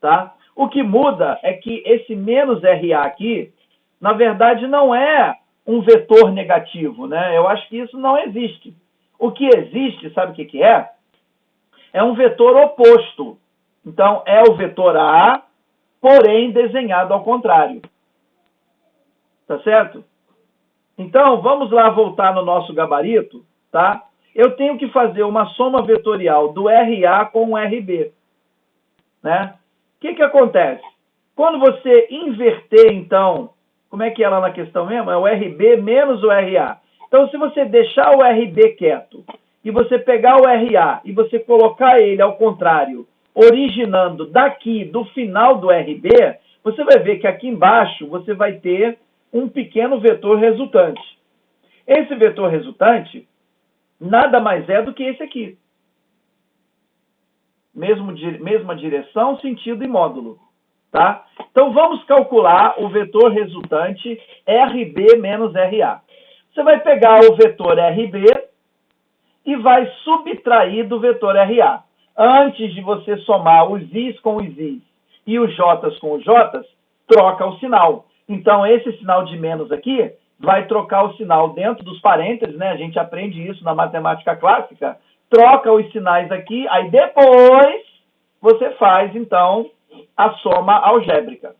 Tá? O que muda é que esse menos RA aqui, na verdade, não é um vetor negativo, né? Eu acho que isso não existe. O que existe, sabe o que é? É um vetor oposto. Então, é o vetor A, porém desenhado ao contrário. Tá certo? Então, vamos lá voltar no nosso gabarito, tá? Eu tenho que fazer uma soma vetorial do RA com o RB, né? O que acontece? Quando você inverter, então, como é que é lá na questão mesmo? É o RB menos o RA. Então, se você deixar o RB quieto e você pegar o RA e você colocar ele ao contrário, originando daqui do final do RB, você vai ver que aqui embaixo você vai ter um pequeno vetor resultante. Esse vetor resultante nada mais é do que esse aqui. Mesma direção, sentido e módulo. Tá? Então, vamos calcular o vetor resultante RB menos RA. Você vai pegar o vetor RB e vai subtrair do vetor RA. Antes de você somar os Is com os Is e os Js com os Js, troca o sinal. Então, esse sinal de menos aqui vai trocar o sinal dentro dos parênteses, né? A gente aprende isso na matemática clássica. Troca os sinais aqui, aí depois você faz, então, a soma algébrica.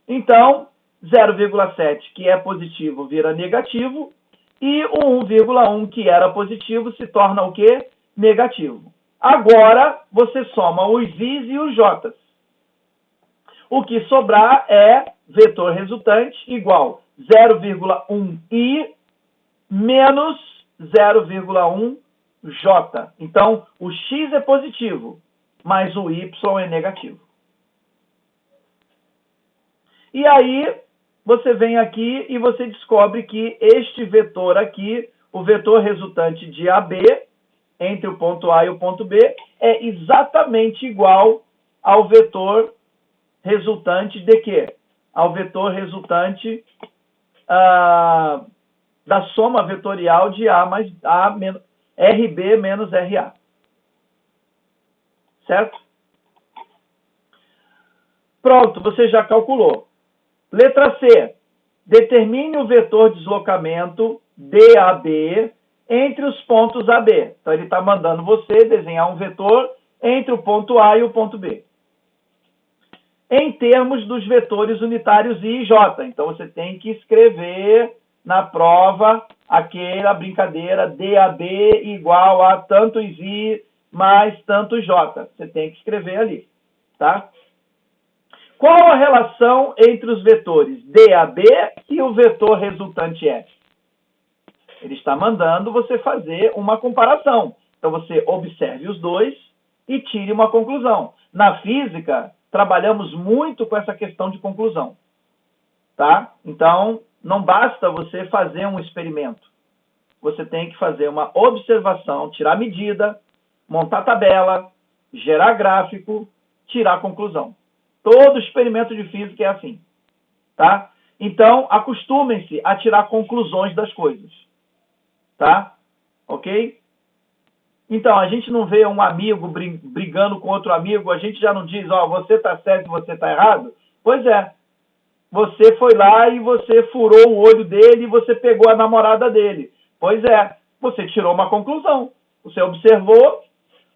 Então, 0,7, que é positivo, vira negativo, e o 1,1, que era positivo, se torna o quê? Negativo. Agora, você soma os Is e os Js. O que sobrar é vetor resultante igual 0,1i menos 0,1 J. Então, o X é positivo, mas o Y é negativo. E aí, você vem aqui e você descobre que este vetor aqui, o vetor resultante de AB, entre o ponto A e o ponto B, é exatamente igual ao vetor resultante de quê? Ao vetor resultante da soma vetorial de RB menos RA. Certo? Pronto, você já calculou. Letra C. Determine o vetor deslocamento DAB entre os pontos AB. Então, ele está mandando você desenhar um vetor entre o ponto A e o ponto B. Em termos dos vetores unitários I e J. Então, você tem que escrever na prova aquela brincadeira DAB igual a tantos I mais tantos J. Você tem que escrever ali, tá? Qual a relação entre os vetores DAB e o vetor resultante F? Ele está mandando você fazer uma comparação. Então, você observe os dois e tire uma conclusão. Na física, trabalhamos muito com essa questão de conclusão. Tá? Então, não basta você fazer um experimento. Você tem que fazer uma observação, tirar medida, montar tabela, gerar gráfico, tirar conclusão. Todo experimento de física é assim. Tá? Então, acostumem-se a tirar conclusões das coisas. Tá? Ok? Então, a gente não vê um amigo brigando com outro amigo, a gente já não diz, ó, você tá certo e você tá errado? Pois é. Você foi lá e você furou o olho dele e você pegou a namorada dele. Pois é. Você tirou uma conclusão. Você observou,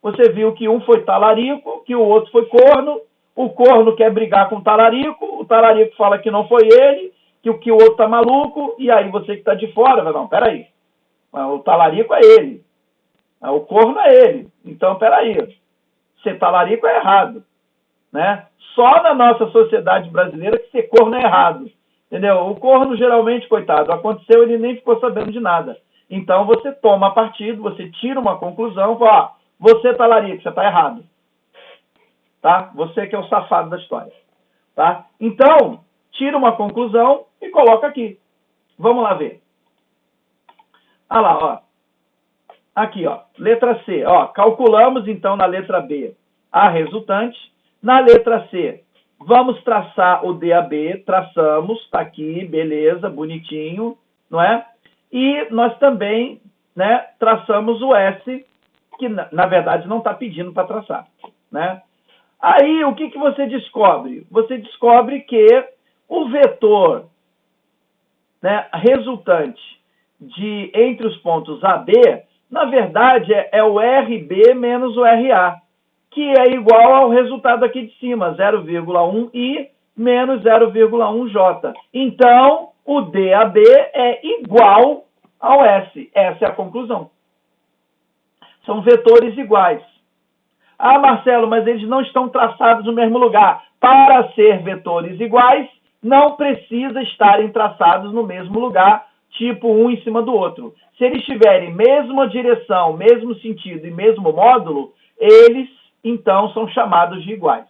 você viu que um foi talarico, que o outro foi corno, o corno quer brigar com o talarico fala que não foi ele, que o outro tá maluco, e aí você que tá de fora, vai, não, peraí. O talarico é ele. O corno é ele. Então, peraí. Ser talarico é errado. Né? Só na nossa sociedade brasileira que ser corno é errado. Entendeu? O corno, geralmente, coitado, aconteceu, ele nem ficou sabendo de nada. Então, você toma partido, você tira uma conclusão, fala, você talarico, você está errado. Tá? Você que é o safado da história. Tá? Então, tira uma conclusão e coloca aqui. Vamos lá ver. Olha lá, ó. Aqui, ó, letra C. Ó, calculamos, então, na letra B a resultante. Na letra C, vamos traçar o DAB. Traçamos, está aqui, beleza, bonitinho, não é? E nós também, né, traçamos o S, que, na verdade, não está pedindo para traçar, né? Aí, o que você descobre? Você descobre que o vetor, né, resultante entre os pontos AB, na verdade, é o RB menos o RA, que é igual ao resultado aqui de cima, 0,1 I menos 0,1 J. Então, o DAB é igual ao S. Essa é a conclusão. São vetores iguais. Ah, Marcelo, mas eles não estão traçados no mesmo lugar. Para ser vetores iguais, não precisa estarem traçados no mesmo lugar, tipo um em cima do outro. Se eles tiverem mesma direção, mesmo sentido e mesmo módulo, eles, então, são chamados de iguais.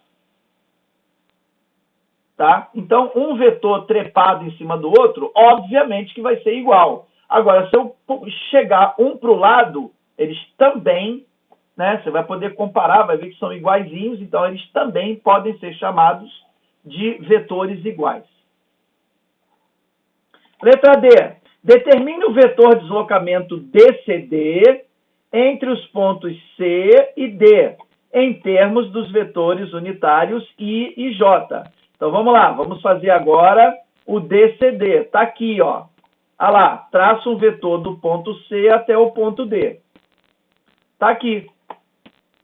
Tá? Então, um vetor trepado em cima do outro, obviamente que vai ser igual. Agora, se eu chegar um para o lado, eles também, né, você vai poder comparar, vai ver que são iguaizinhos, então eles também podem ser chamados de vetores iguais. Letra D. Determine o vetor deslocamento DCD entre os pontos C e D, em termos dos vetores unitários I e J. Então, vamos lá, vamos fazer agora o DCD. Está aqui, ó. Olha lá, traça um vetor do ponto C até o ponto D. Está aqui.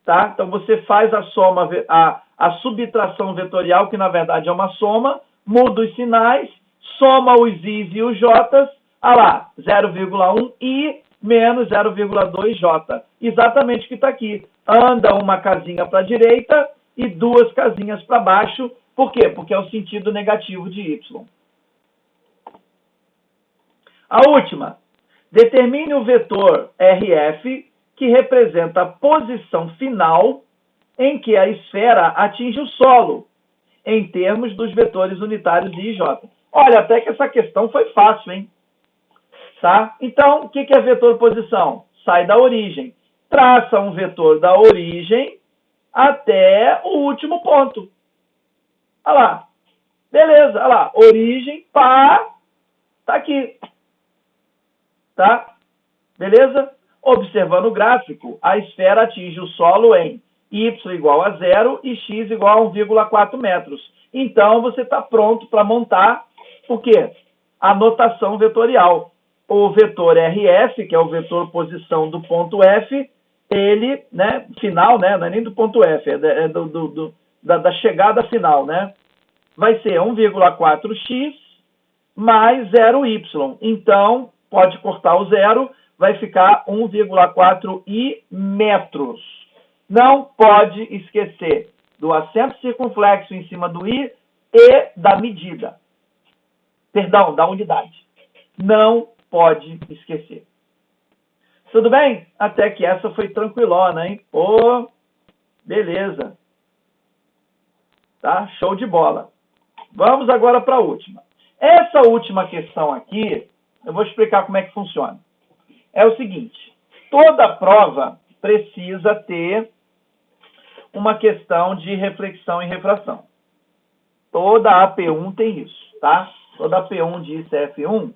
Tá? Então, você faz a soma, a subtração vetorial, que na verdade é uma soma, muda os sinais, soma os I's e os J's, olha lá, 0,1 I menos 0,2 J. Exatamente o que está aqui. Anda uma casinha para a direita e duas casinhas para baixo. Por quê? Porque é o sentido negativo de Y. A última. Determine o vetor RF, que representa a posição final em que a esfera atinge o solo, em termos dos vetores unitários I e J. Olha, até que essa questão foi fácil, hein? Tá? Então, o que é vetor posição? Sai da origem. Traça um vetor da origem até o último ponto. Olha lá. Beleza, olha lá. Origem, pá, tá aqui. Tá? Beleza? Observando o gráfico, a esfera atinge o solo em y igual a 0 e x igual a 1,4 metros. Então, você está pronto para montar o quê? A notação vetorial. O vetor RF, que é o vetor posição do ponto F, ele, né, final, né, não é nem do ponto F, é da chegada final, né? Vai ser 1,4x mais 0y. Então, pode cortar o zero, vai ficar 1,4i metros. Não pode esquecer do acento circunflexo em cima do i e da medida. Perdão, da unidade. Não pode esquecer. Tudo bem? Até que essa foi tranquilona, hein? Pô, beleza. Tá? Show de bola. Vamos agora para a última. Essa última questão aqui, eu vou explicar como é que funciona. É o seguinte, toda prova precisa ter uma questão de reflexão e refração. Toda AP1 tem isso, tá? Toda AP1 de ICF1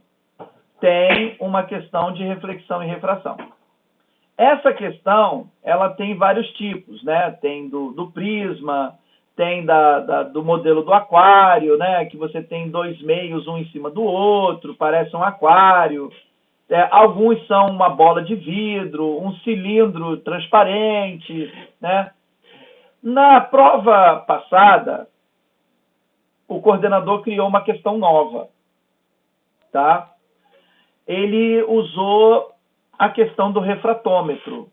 tem uma questão de reflexão e refração. Essa questão, ela tem vários tipos, né? Tem do prisma, tem do modelo do aquário, né? Que você tem dois meios, um em cima do outro, parece um aquário. Alguns são uma bola de vidro, um cilindro transparente, né? Na prova passada, o coordenador criou uma questão nova, tá? Ele usou a questão do refratômetro,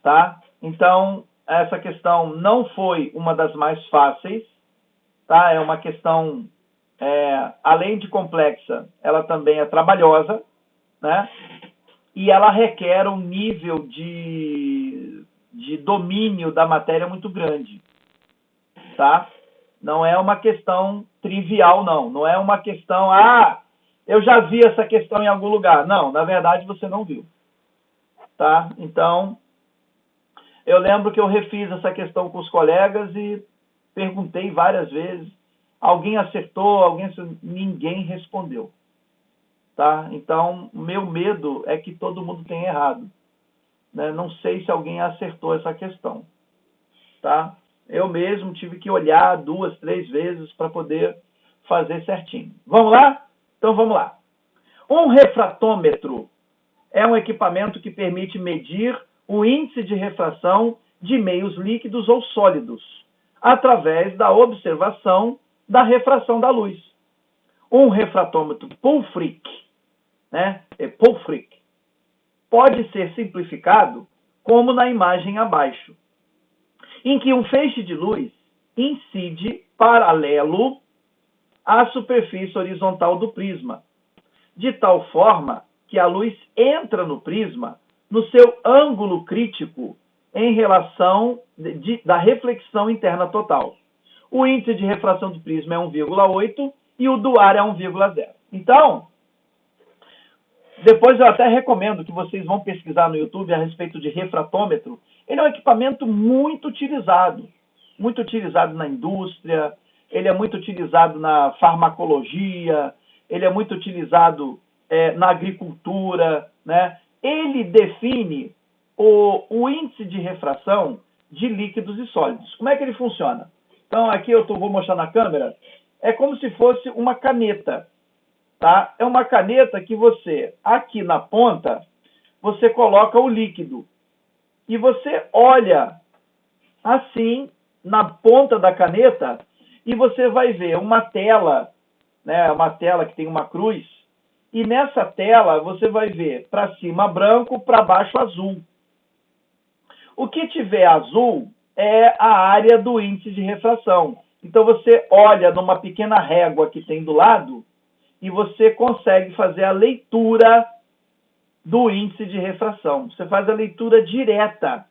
tá? Então, essa questão não foi uma das mais fáceis, tá? É uma questão, além de complexa, ela também é trabalhosa, né? E ela requer um nível de domínio da matéria muito grande, tá? Não é uma questão trivial, não. Não é uma questão, eu já vi essa questão em algum lugar. Não, na verdade você não viu, tá? Então, eu lembro que eu refiz essa questão com os colegas e perguntei várias vezes. Alguém acertou, ninguém respondeu. Tá? Então, o meu medo é que todo mundo tenha errado. Né? Não sei se alguém acertou essa questão. Tá? Eu mesmo tive que olhar 2, 3 vezes para poder fazer certinho. Vamos lá? Então, vamos lá. Um refratômetro é um equipamento que permite medir o índice de refração de meios líquidos ou sólidos, através da observação da refração da luz. Um refratômetro Pulfric, né? Pulfric, pode ser simplificado como na imagem abaixo, em que um feixe de luz incide paralelo à superfície horizontal do prisma, de tal forma que a luz entra no prisma no seu ângulo crítico em relação da reflexão interna total. O índice de refração do prisma é 1,8 e o do ar é 1,0. Então, depois eu até recomendo que vocês vão pesquisar no YouTube a respeito de refratômetro. Ele é um equipamento muito utilizado na indústria, ele é muito utilizado na farmacologia, ele é muito utilizado na agricultura, né? Ele define o índice de refração de líquidos e sólidos. Como é que ele funciona? Então, aqui vou mostrar na câmera. É como se fosse uma caneta. Tá? É uma caneta que você, aqui na ponta, você coloca o líquido. E você olha assim, na ponta da caneta, e você vai ver uma tela, né? Uma tela que tem uma cruz. E nessa tela você vai ver para cima branco, para baixo azul. O que tiver azul é a área do índice de refração. Então você olha numa pequena régua que tem do lado e você consegue fazer a leitura do índice de refração. Você faz a leitura direta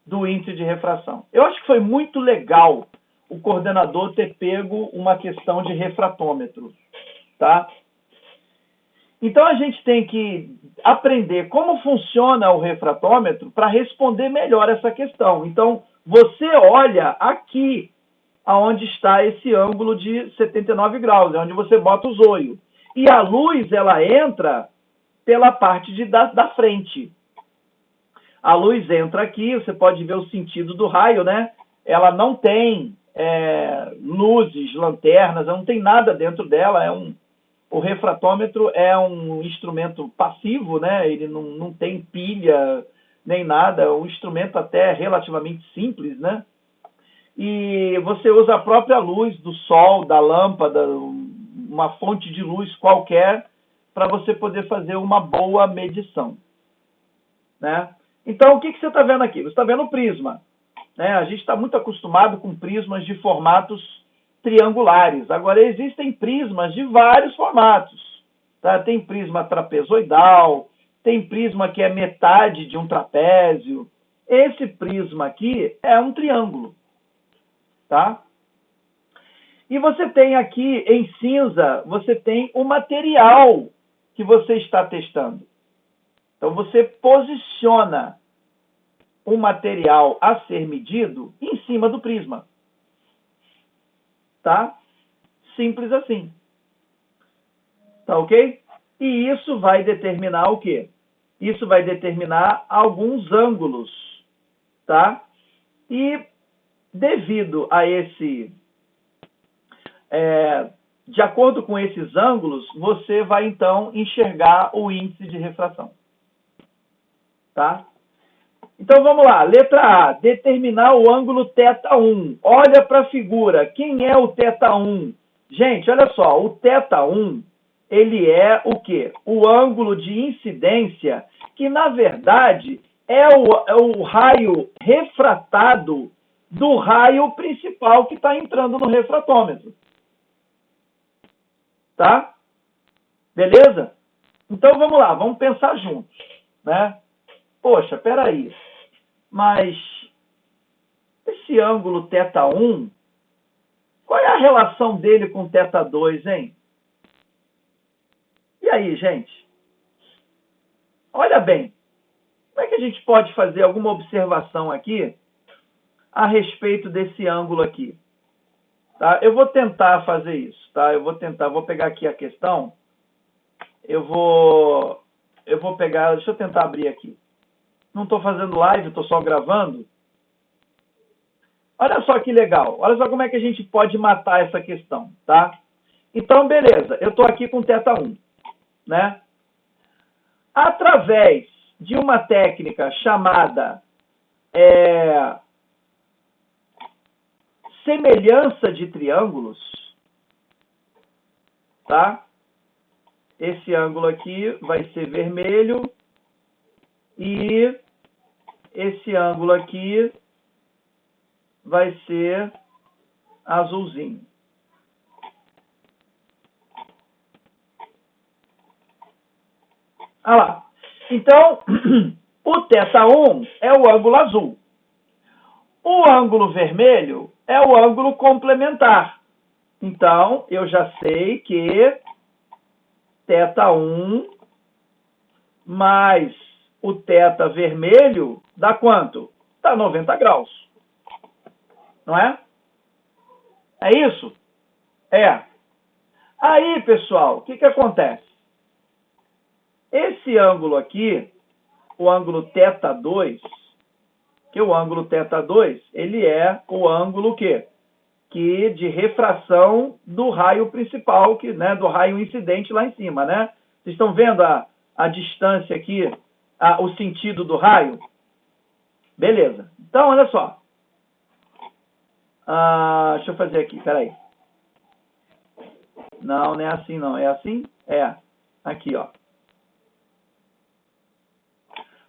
do índice de refração. Eu acho que foi muito legal o coordenador ter pego uma questão de refratômetro, tá? Então, a gente tem que aprender como funciona o refratômetro para responder melhor essa questão. Então, você olha aqui aonde está esse ângulo de 79 graus, é onde você bota o zóio. E a luz, ela entra pela parte da frente. A luz entra aqui, você pode ver o sentido do raio, né? Ela não tem luzes, lanternas, não tem nada dentro dela. O refratômetro é um instrumento passivo, né? Ele não tem pilha nem nada, é um instrumento até relativamente simples, né? E você usa a própria luz do sol, da lâmpada, uma fonte de luz qualquer, para você poder fazer uma boa medição, né? Então, o que você está vendo aqui? Você está vendo o prisma, né? A gente está muito acostumado com prismas de formatos triangulares. Agora, existem prismas de vários formatos, tá? Tem prisma trapezoidal, tem prisma que é metade de um trapézio. Esse prisma aqui é um triângulo, tá? E você tem aqui em cinza, você tem o material que você está testando. Então, você posiciona o material a ser medido em cima do prisma. Tá? Simples assim. Tá ok? E isso vai determinar o quê? Isso vai determinar alguns ângulos, tá? E devido a de acordo com esses ângulos, você vai então enxergar o índice de refração. Tá? Então vamos lá, letra A, determinar o ângulo θ1. Olha para a figura, quem é o θ1? Gente, olha só, o θ1, ele é o quê? O ângulo de incidência, que na verdade é o raio refratado do raio principal que está entrando no refratômetro. Tá? Beleza? Então vamos lá, vamos pensar juntos, né? Poxa, peraí, mas esse ângulo θ1, qual é a relação dele com θ2, hein? E aí, gente? Olha bem, como é que a gente pode fazer alguma observação aqui a respeito desse ângulo aqui? Tá? Eu vou tentar fazer isso, tá? Vou pegar aqui a questão, eu vou pegar, deixa eu tentar abrir aqui. Não estou fazendo live, estou só gravando. Olha só que legal. Olha só como é que a gente pode matar essa questão, tá? Então, beleza. Eu estou aqui com θ1, né? Através de uma técnica chamada semelhança de triângulos, tá? Esse ângulo aqui vai ser vermelho e esse ângulo aqui vai ser azulzinho. Olha lá. Então, o θ1 é o ângulo azul. O ângulo vermelho é o ângulo complementar. Então, eu já sei que θ1 mais o θ vermelho dá quanto? Dá 90 graus. Não é? É isso? É. Aí, pessoal, o que acontece? Esse ângulo aqui, o ângulo θ2, que o ângulo θ2, ele é o ângulo que de refração do raio principal, né, do raio incidente lá em cima, né? Vocês estão vendo a distância aqui, o sentido do raio? Beleza. Então, olha só. Deixa eu fazer aqui, peraí. Não é assim não. É assim? É. Aqui, ó.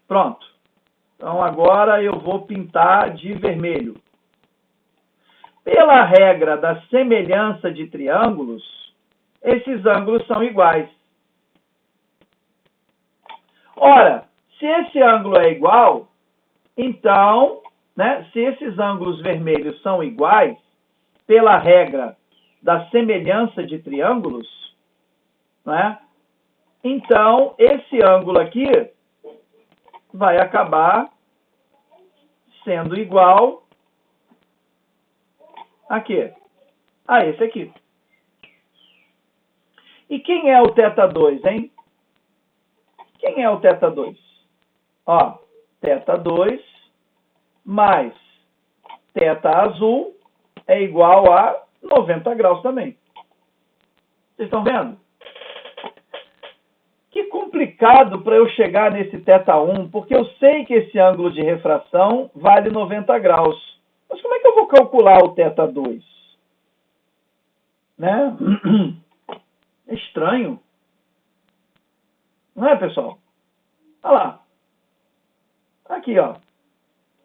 Pronto. Então, agora eu vou pintar de vermelho. Pela regra da semelhança de triângulos, esses ângulos são iguais. Ora, se esse ângulo é igual, então, né, se esses ângulos vermelhos são iguais, pela regra da semelhança de triângulos, né, então esse ângulo aqui vai acabar sendo igual a quê? A esse aqui. E quem é o θ2, hein? Quem é o θ2? Ó, θ2 mais θ azul é igual a 90 graus também. Vocês estão vendo? Que complicado para eu chegar nesse θ1, porque eu sei que esse ângulo de refração vale 90 graus. Mas como é que eu vou calcular o θ2? Né? É estranho. Não é, pessoal? Olha lá. Aqui, ó.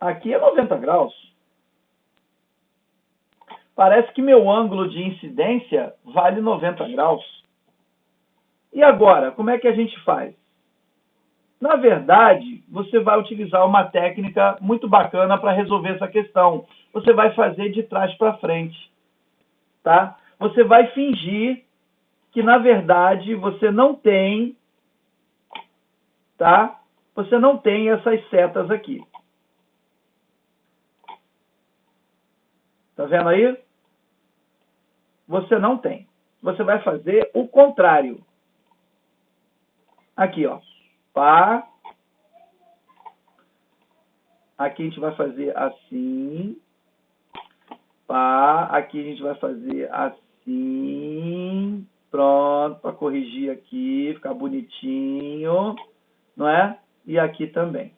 Aqui é 90 graus. Parece que meu ângulo de incidência vale 90 graus. E agora, como é que a gente faz? Na verdade, você vai utilizar uma técnica muito bacana para resolver essa questão. Você vai fazer de trás para frente, tá? Você vai fingir que, na verdade, você não tem, tá? Você não tem essas setas aqui. Tá vendo aí? Você não tem. Você vai fazer o contrário. Aqui, ó. Pá. Aqui a gente vai fazer assim. Pá. Aqui a gente vai fazer assim. Pronto, para corrigir aqui, ficar bonitinho, não é? E aqui também.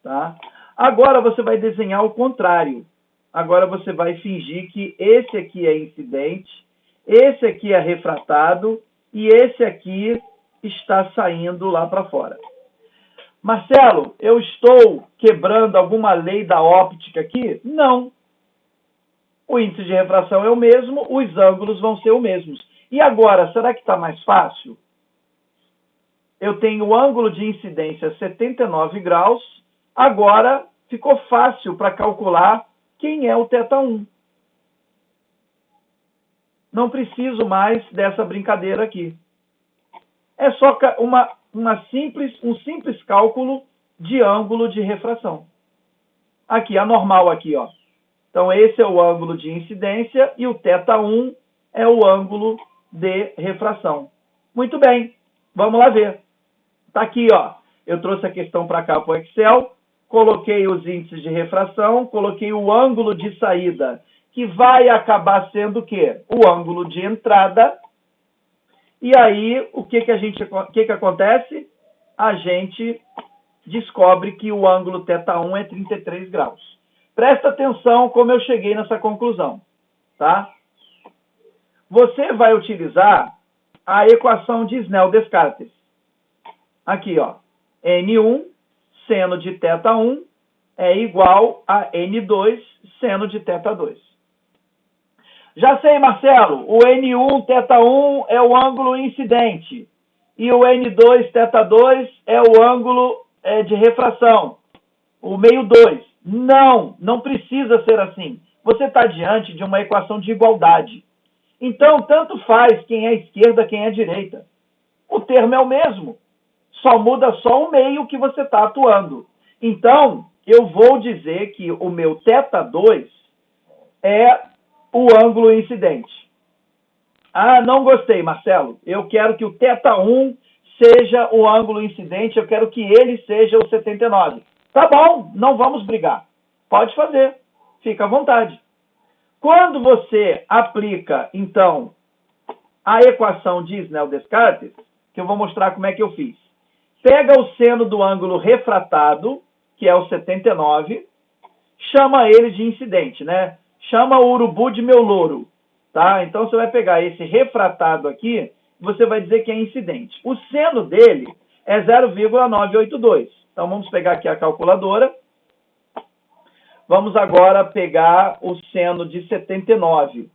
Tá? Agora você vai desenhar o contrário. Agora você vai fingir que esse aqui é incidente, esse aqui é refratado e esse aqui está saindo lá para fora. Marcelo, eu estou quebrando alguma lei da óptica aqui? Não. O índice de refração é o mesmo, os ângulos vão ser os mesmos. E agora, será que está mais fácil? Eu tenho o ângulo de incidência 79 graus, agora ficou fácil para calcular quem é o θ1. Não preciso mais dessa brincadeira aqui. É só um simples cálculo de ângulo de refração. Aqui, a normal aqui, ó. Então, esse é o ângulo de incidência e o θ1 é o ângulo de refração. Muito bem, vamos lá ver. Está aqui, ó. Eu trouxe a questão para cá para o Excel, coloquei os índices de refração, coloquei o ângulo de saída, que vai acabar sendo o quê? O ângulo de entrada. E aí, o que acontece? A gente descobre que o ângulo θ1 é 33 graus. Presta atenção como eu cheguei nessa conclusão, tá? Você vai utilizar a equação de Snell-Descartes. Aqui, ó. N1 seno de θ1 é igual a N2 seno de θ2. Já sei, Marcelo, o N1 θ1 é o ângulo incidente e o N2 θ2 é o ângulo de refração, o meio 2. Não precisa ser assim. Você está diante de uma equação de igualdade. Então, tanto faz quem é esquerda, quem é direita. O termo é o mesmo. Só muda só o meio que você está atuando. Então, eu vou dizer que o meu θ2 é o ângulo incidente. Ah, não gostei, Marcelo. Eu quero que o θ1 seja o ângulo incidente, eu quero que ele seja o 79. Tá bom, não vamos brigar. Pode fazer, fica à vontade. Quando você aplica, então, a equação de Snell-Descartes, que eu vou mostrar como é que eu fiz. Pega o seno do ângulo refratado, que é o 79, chama ele de incidente, né? Chama o urubu de meu louro, tá? Então, você vai pegar esse refratado aqui, você vai dizer que é incidente. O seno dele é 0,982. Então, vamos pegar aqui a calculadora. Vamos agora pegar o seno de 79.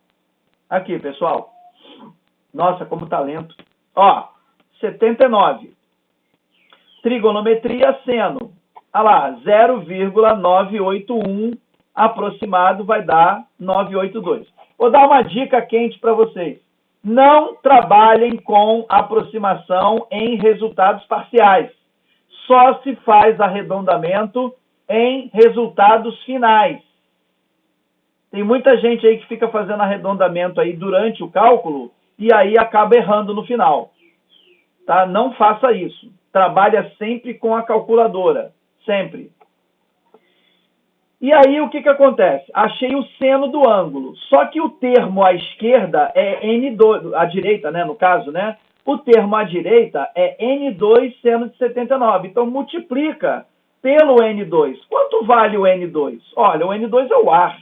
Aqui, pessoal. Nossa, como tá lento. Ó, 79. trigonometria, seno. Olha lá, 0,981 aproximado vai dar 982. Vou dar uma dica quente para vocês. Não trabalhem com aproximação em resultados parciais. Só se faz arredondamento em resultados finais. Tem muita gente aí que fica fazendo arredondamento aí durante o cálculo e aí acaba errando no final. Tá? Não faça isso. Trabalha sempre com a calculadora. Sempre. E aí, o que acontece? Achei o seno do ângulo. Só que o termo à esquerda é N2, à direita, né, no caso, né? O termo à direita é N2 seno de 79. Então, multiplica pelo N2. Quanto vale o N2? Olha, o N2 é o ar.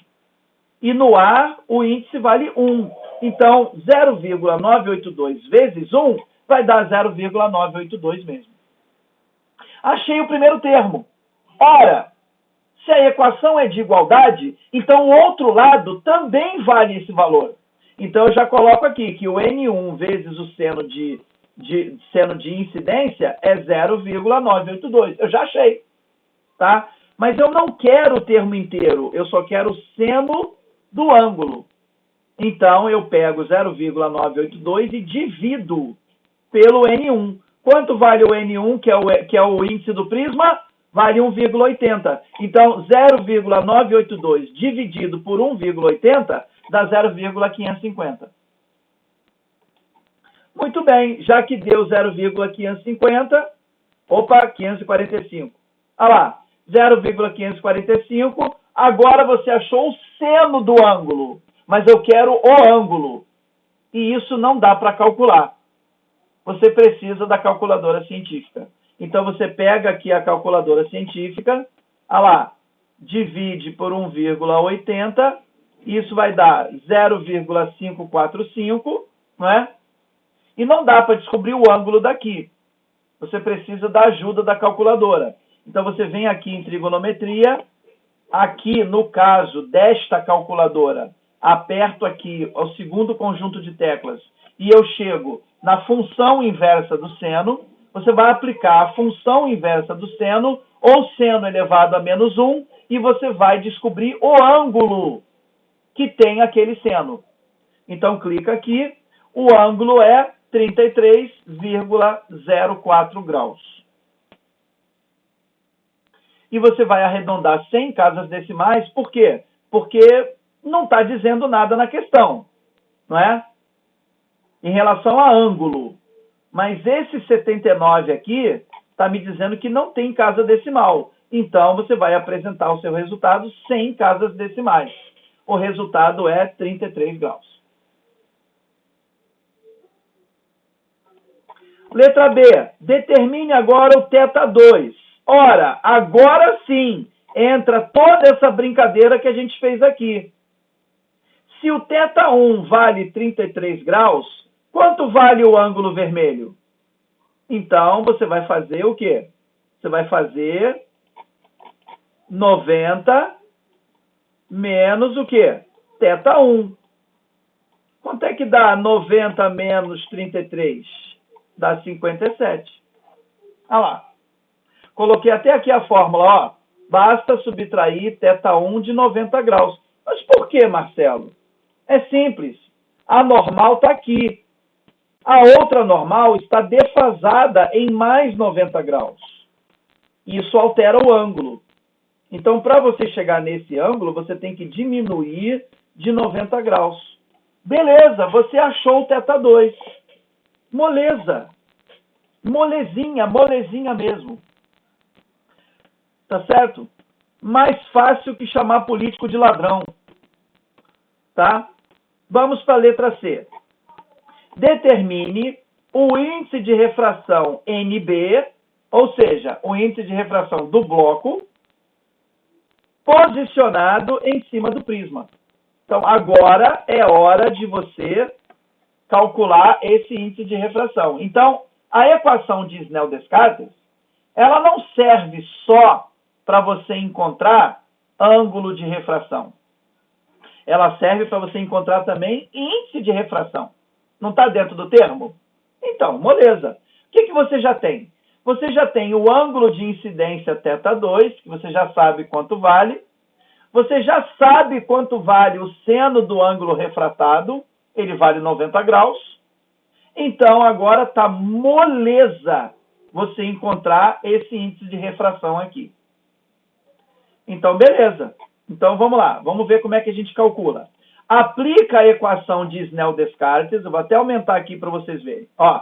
E no ar, o índice vale 1. Então, 0,982 vezes 1 vai dar 0,982 mesmo. Achei o primeiro termo. Ora, se a equação é de igualdade, então o outro lado também vale esse valor. Então eu já coloco aqui que o N1 vezes o seno de incidência é 0,982. Eu já achei. Tá? Mas eu não quero o termo inteiro, eu só quero o seno do ângulo. Então eu pego 0,982 e divido pelo N1. Quanto vale o N1, que é o índice do prisma? Vale 1,80. Então, 0,982 dividido por 1,80 dá 0,550. Muito bem, já que deu 0,550, 545. Olha lá, 0,545, agora você achou o seno do ângulo, mas eu quero o ângulo. E isso não dá para calcular. Você precisa da calculadora científica. Então, você pega aqui a calculadora científica, olha lá, divide por 1,80, isso vai dar 0,545, não é? E não dá para descobrir o ângulo daqui. Você precisa da ajuda da calculadora. Então, você vem aqui em trigonometria, aqui no caso desta calculadora, aperto aqui o segundo conjunto de teclas e eu chego na função inversa do seno. Você vai aplicar a função inversa do seno, ou seno elevado a menos 1, e você vai descobrir o ângulo que tem aquele seno. Então, clica aqui, o ângulo é 33,04 graus. E você vai arredondar 100 casas decimais, por quê? Porque não está dizendo nada na questão, não é? Em relação a ângulo. Mas esse 79 aqui está me dizendo que não tem casa decimal. Então, você vai apresentar o seu resultado sem casas decimais. O resultado é 33 graus. Letra B. Determine agora o θ2. Ora, agora sim, entra toda essa brincadeira que a gente fez aqui. Se o θ1 vale 33 graus, quanto vale o ângulo vermelho? Então, você vai fazer o quê? Você vai fazer 90 menos o quê? θ1. Quanto é que dá 90 menos 33? Dá 57. Olha lá. Coloquei até aqui a fórmula, ó. Basta subtrair θ1 de 90 graus. Mas por que, Marcelo? É simples. A normal está aqui. A outra normal está defasada em mais 90 graus. Isso altera o ângulo. Então, para você chegar nesse ângulo, você tem que diminuir de 90 graus. Beleza, você achou o θ2. Moleza. Molezinha, molezinha mesmo. Tá certo? Mais fácil que chamar político de ladrão. Tá? Vamos para a letra C. Determine o índice de refração NB, ou seja, o índice de refração do bloco, posicionado em cima do prisma. Então, agora é hora de você calcular esse índice de refração. Então, a equação de Snell-Descartes, ela não serve só para você encontrar ângulo de refração. Ela serve para você encontrar também índice de refração. Não está dentro do termo? Então, moleza. O que você já tem? você já tem o ângulo de incidência θ2, que você já sabe quanto vale. Você já sabe quanto vale o seno do ângulo refratado, ele vale 90 graus. Então, agora está moleza você encontrar esse índice de refração aqui. Então, beleza. Então, vamos lá. Vamos ver como é que a gente calcula. Aplica a equação de Snell-Descartes. Eu vou até aumentar aqui para vocês verem. Ó,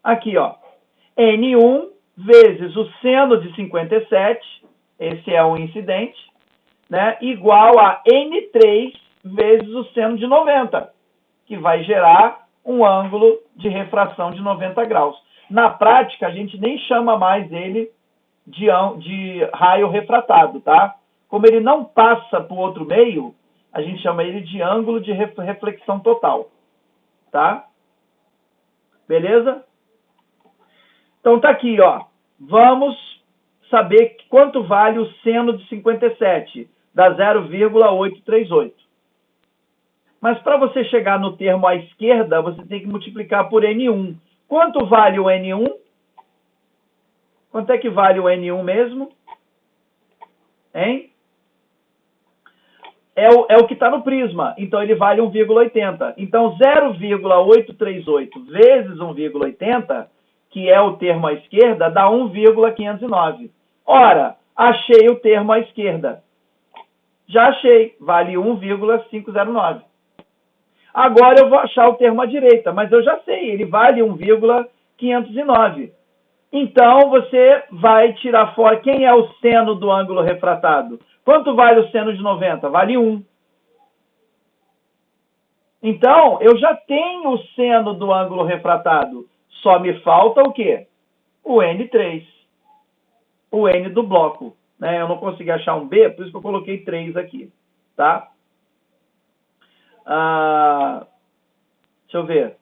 aqui, ó. N1 vezes o seno de 57, esse é o incidente, né, igual a N3 vezes o seno de 90, que vai gerar um ângulo de refração de 90 graus. Na prática, a gente nem chama mais ele de raio refratado, tá? Como ele não passa para o outro meio, a gente chama ele de ângulo de reflexão total, tá? Beleza? Então tá aqui, ó. Vamos saber quanto vale o seno de 57, dá 0,838. Mas para você chegar no termo à esquerda, você tem que multiplicar por N1. Quanto vale o N1? Quanto é que vale o N1 mesmo? Hein? É o que está no prisma. Então, ele vale 1,80. Então, 0,838 vezes 1,80, que é o termo à esquerda, dá 1,509. Ora, achei o termo à esquerda. Já achei. Vale 1,509. Agora eu vou achar o termo à direita, mas eu já sei. Ele vale 1,509. Então, você vai tirar fora quem é o seno do ângulo refratado. Quanto vale o seno de 90? Vale 1. Então, eu já tenho o seno do ângulo refratado. Só me falta o quê? O N3. O N do bloco. Né? Eu não consegui achar um B, por isso que eu coloquei 3 aqui. Tá? Deixa eu ver.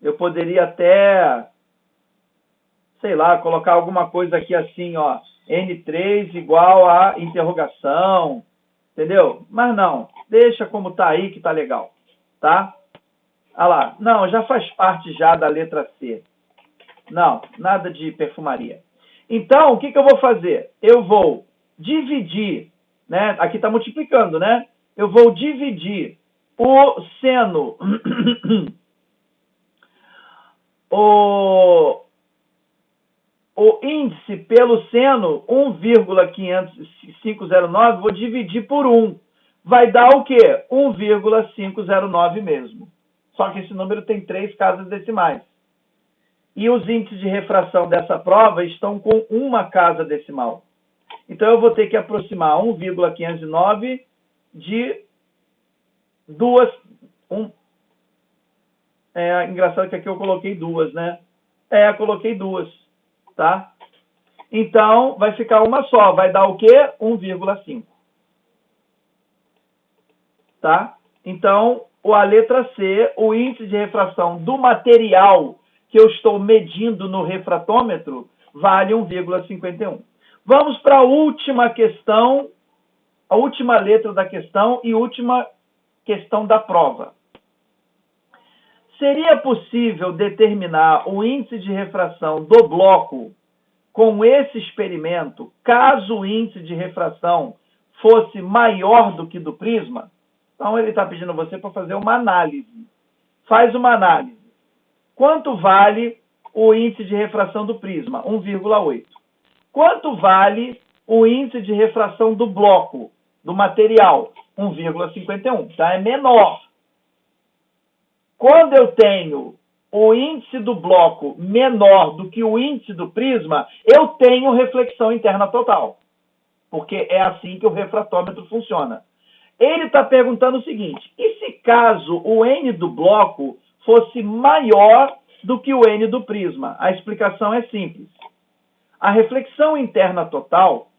Eu poderia até, sei lá, colocar alguma coisa aqui assim, ó. N3 igual a interrogação, entendeu? Mas não, deixa como tá aí que tá legal, tá? Ah lá, não, já faz parte já da letra C. Não, nada de perfumaria. Então, o que eu vou fazer? Eu vou dividir, né? Aqui tá multiplicando, né? Eu vou dividir o seno, o índice pelo seno, 1,509, vou dividir por 1. Vai dar o quê? 1,509 mesmo. Só que esse número tem 3 casas decimais. E os índices de refração dessa prova estão com uma casa decimal. Então, eu vou ter que aproximar 1,509 de duas... engraçado que aqui eu coloquei duas, né? Coloquei duas. Tá? Então, vai ficar uma só. Vai dar o quê? 1,5. Tá? Então, a letra C, o índice de refração do material que eu estou medindo no refratômetro, vale 1,51. Vamos para a última questão, a última letra da questão e última questão da prova. Seria possível determinar o índice de refração do bloco com esse experimento, caso o índice de refração fosse maior do que do prisma? Então, ele está pedindo você para fazer uma análise. Faz uma análise. Quanto vale o índice de refração do prisma? 1,8. Quanto vale o índice de refração do bloco, do material? 1,51. Tá? É menor. Quando eu tenho o índice do bloco menor do que o índice do prisma, eu tenho reflexão interna total. Porque é assim que o refratômetro funciona. Ele está perguntando o seguinte: e se caso o N do bloco fosse maior do que o N do prisma? A explicação é simples. A reflexão interna total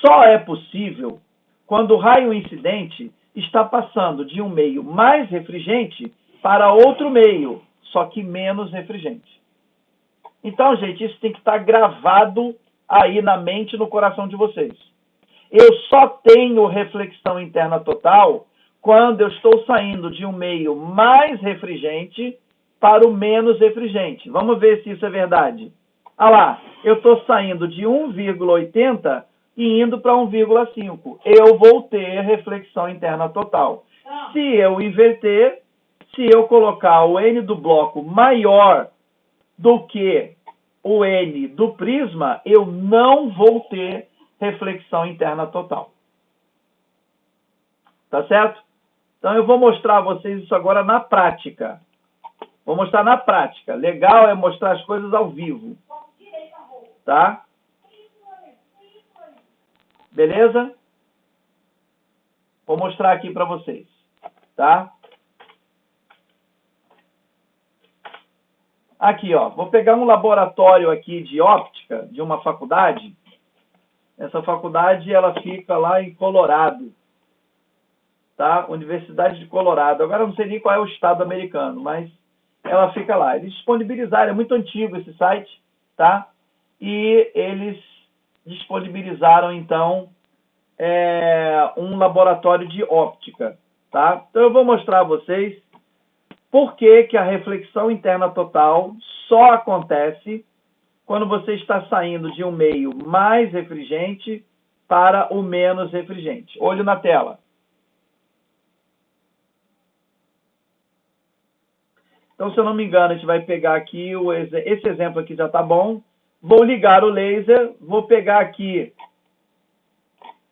só é possível quando o raio incidente está passando de um meio mais refringente para outro meio, só que menos refringente. Então, gente, isso tem que estar gravado aí na mente e no coração de vocês. Eu só tenho reflexão interna total quando eu estou saindo de um meio mais refringente para o menos refringente. Vamos ver se isso é verdade. Olha lá, eu estou saindo de 1,80 e indo para 1,5. Eu vou ter reflexão interna total. Se eu inverter, se eu colocar o N do bloco maior do que o N do prisma, eu não vou ter reflexão interna total. Tá certo? Então eu vou mostrar a vocês isso agora na prática. Vou mostrar na prática. Legal é mostrar as coisas ao vivo. Tá? Beleza? Vou mostrar aqui para vocês. Tá? Aqui, ó. Vou pegar um laboratório aqui de óptica de uma faculdade. Essa faculdade, ela fica lá em Colorado. Tá? Universidade de Colorado. Agora eu não sei nem qual é o estado americano, mas ela fica lá. Eles disponibilizaram, é muito antigo esse site, tá? E eles disponibilizaram, então, um laboratório de óptica, tá? Então eu vou mostrar a vocês por que que a reflexão interna total só acontece quando você está saindo de um meio mais refringente para o menos refringente. Olho na tela. Então, se eu não me engano, a gente vai pegar aqui, esse exemplo aqui já está bom. Vou ligar o laser, vou pegar aqui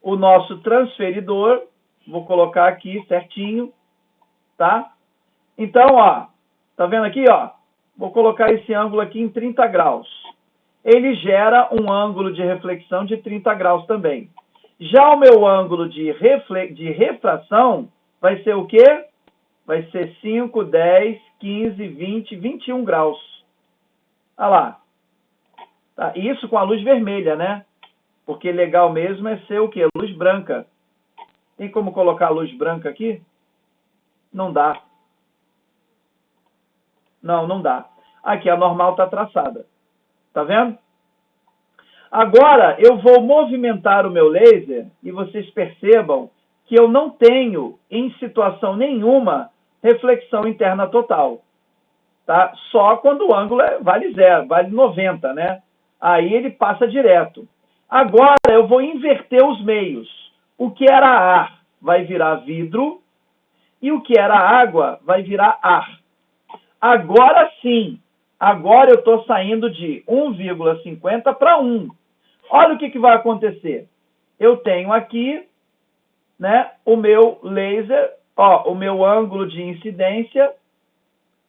o nosso transferidor, vou colocar aqui certinho, tá? Então, ó, tá vendo aqui, ó? Vou colocar esse ângulo aqui em 30 graus. Ele gera um ângulo de reflexão de 30 graus também. Já o meu ângulo de refração vai ser o quê? Vai ser 5, 10, 15, 20, 21 graus. Olha lá. Tá? Isso com a luz vermelha, né? Porque legal mesmo é ser o quê? Luz branca. Tem como colocar a luz branca aqui? Não dá. Não dá. Aqui, a normal está traçada. Tá vendo? Agora, eu vou movimentar o meu laser e vocês percebam que eu não tenho, em situação nenhuma, reflexão interna total. Tá? Só quando o ângulo vale 0, vale 90, né? Aí ele passa direto. Agora eu vou inverter os meios. O que era ar vai virar vidro e o que era água vai virar ar. Agora sim, agora eu estou saindo de 1,50 para 1. Olha o que vai acontecer. Eu tenho aqui, né, o meu laser, ó, o meu ângulo de incidência,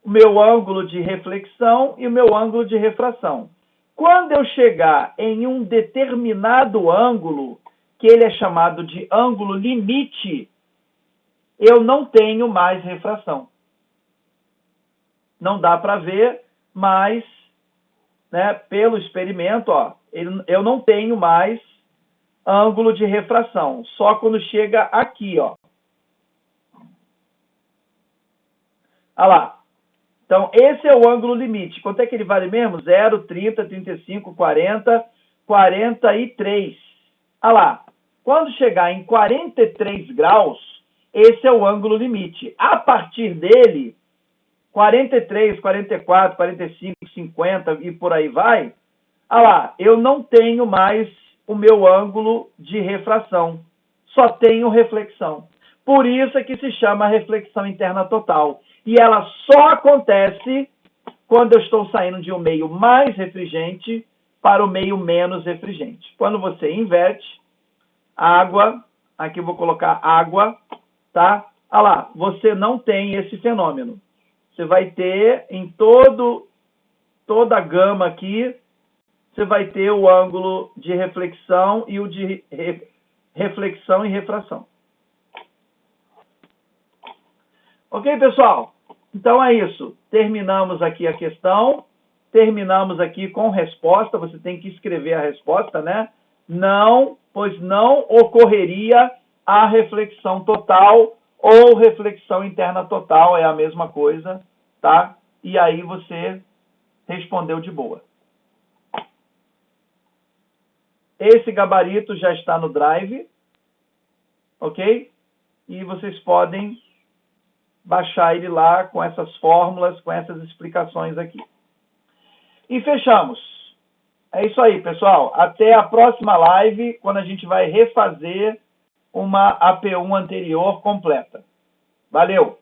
o meu ângulo de reflexão e o meu ângulo de refração. Quando eu chegar em um determinado ângulo, que ele é chamado de ângulo limite, eu não tenho mais refração. Não dá para ver, mas, né, pelo experimento, ó, eu não tenho mais ângulo de refração. Só quando chega aqui, ó. Olha lá. Então, esse é o ângulo limite. Quanto é que ele vale mesmo? 0, 30, 35, 40, 43. Olha lá. Quando chegar em 43 graus, esse é o ângulo limite. A partir dele, 43, 44, 45, 50 e por aí vai, olha lá, eu não tenho mais o meu ângulo de refração. Só tenho reflexão. Por isso é que se chama reflexão interna total. E ela só acontece quando eu estou saindo de um meio mais refringente para o meio menos refringente. Quando você inverte, água, aqui eu vou colocar água, tá? Olha lá, você não tem esse fenômeno. Você vai ter em toda a gama aqui, você vai ter o ângulo de reflexão e o de reflexão e refração. Ok, pessoal? Então é isso. Terminamos aqui a questão. Terminamos aqui com resposta. Você tem que escrever a resposta, né? Não, pois não ocorreria a reflexão total ou reflexão interna total. É a mesma coisa, tá? E aí você respondeu de boa. Esse gabarito já está no Drive, ok? E vocês podem baixar ele lá com essas fórmulas, com essas explicações aqui. E fechamos. É isso aí, pessoal. Até a próxima live, quando a gente vai refazer uma AP1 anterior completa. Valeu!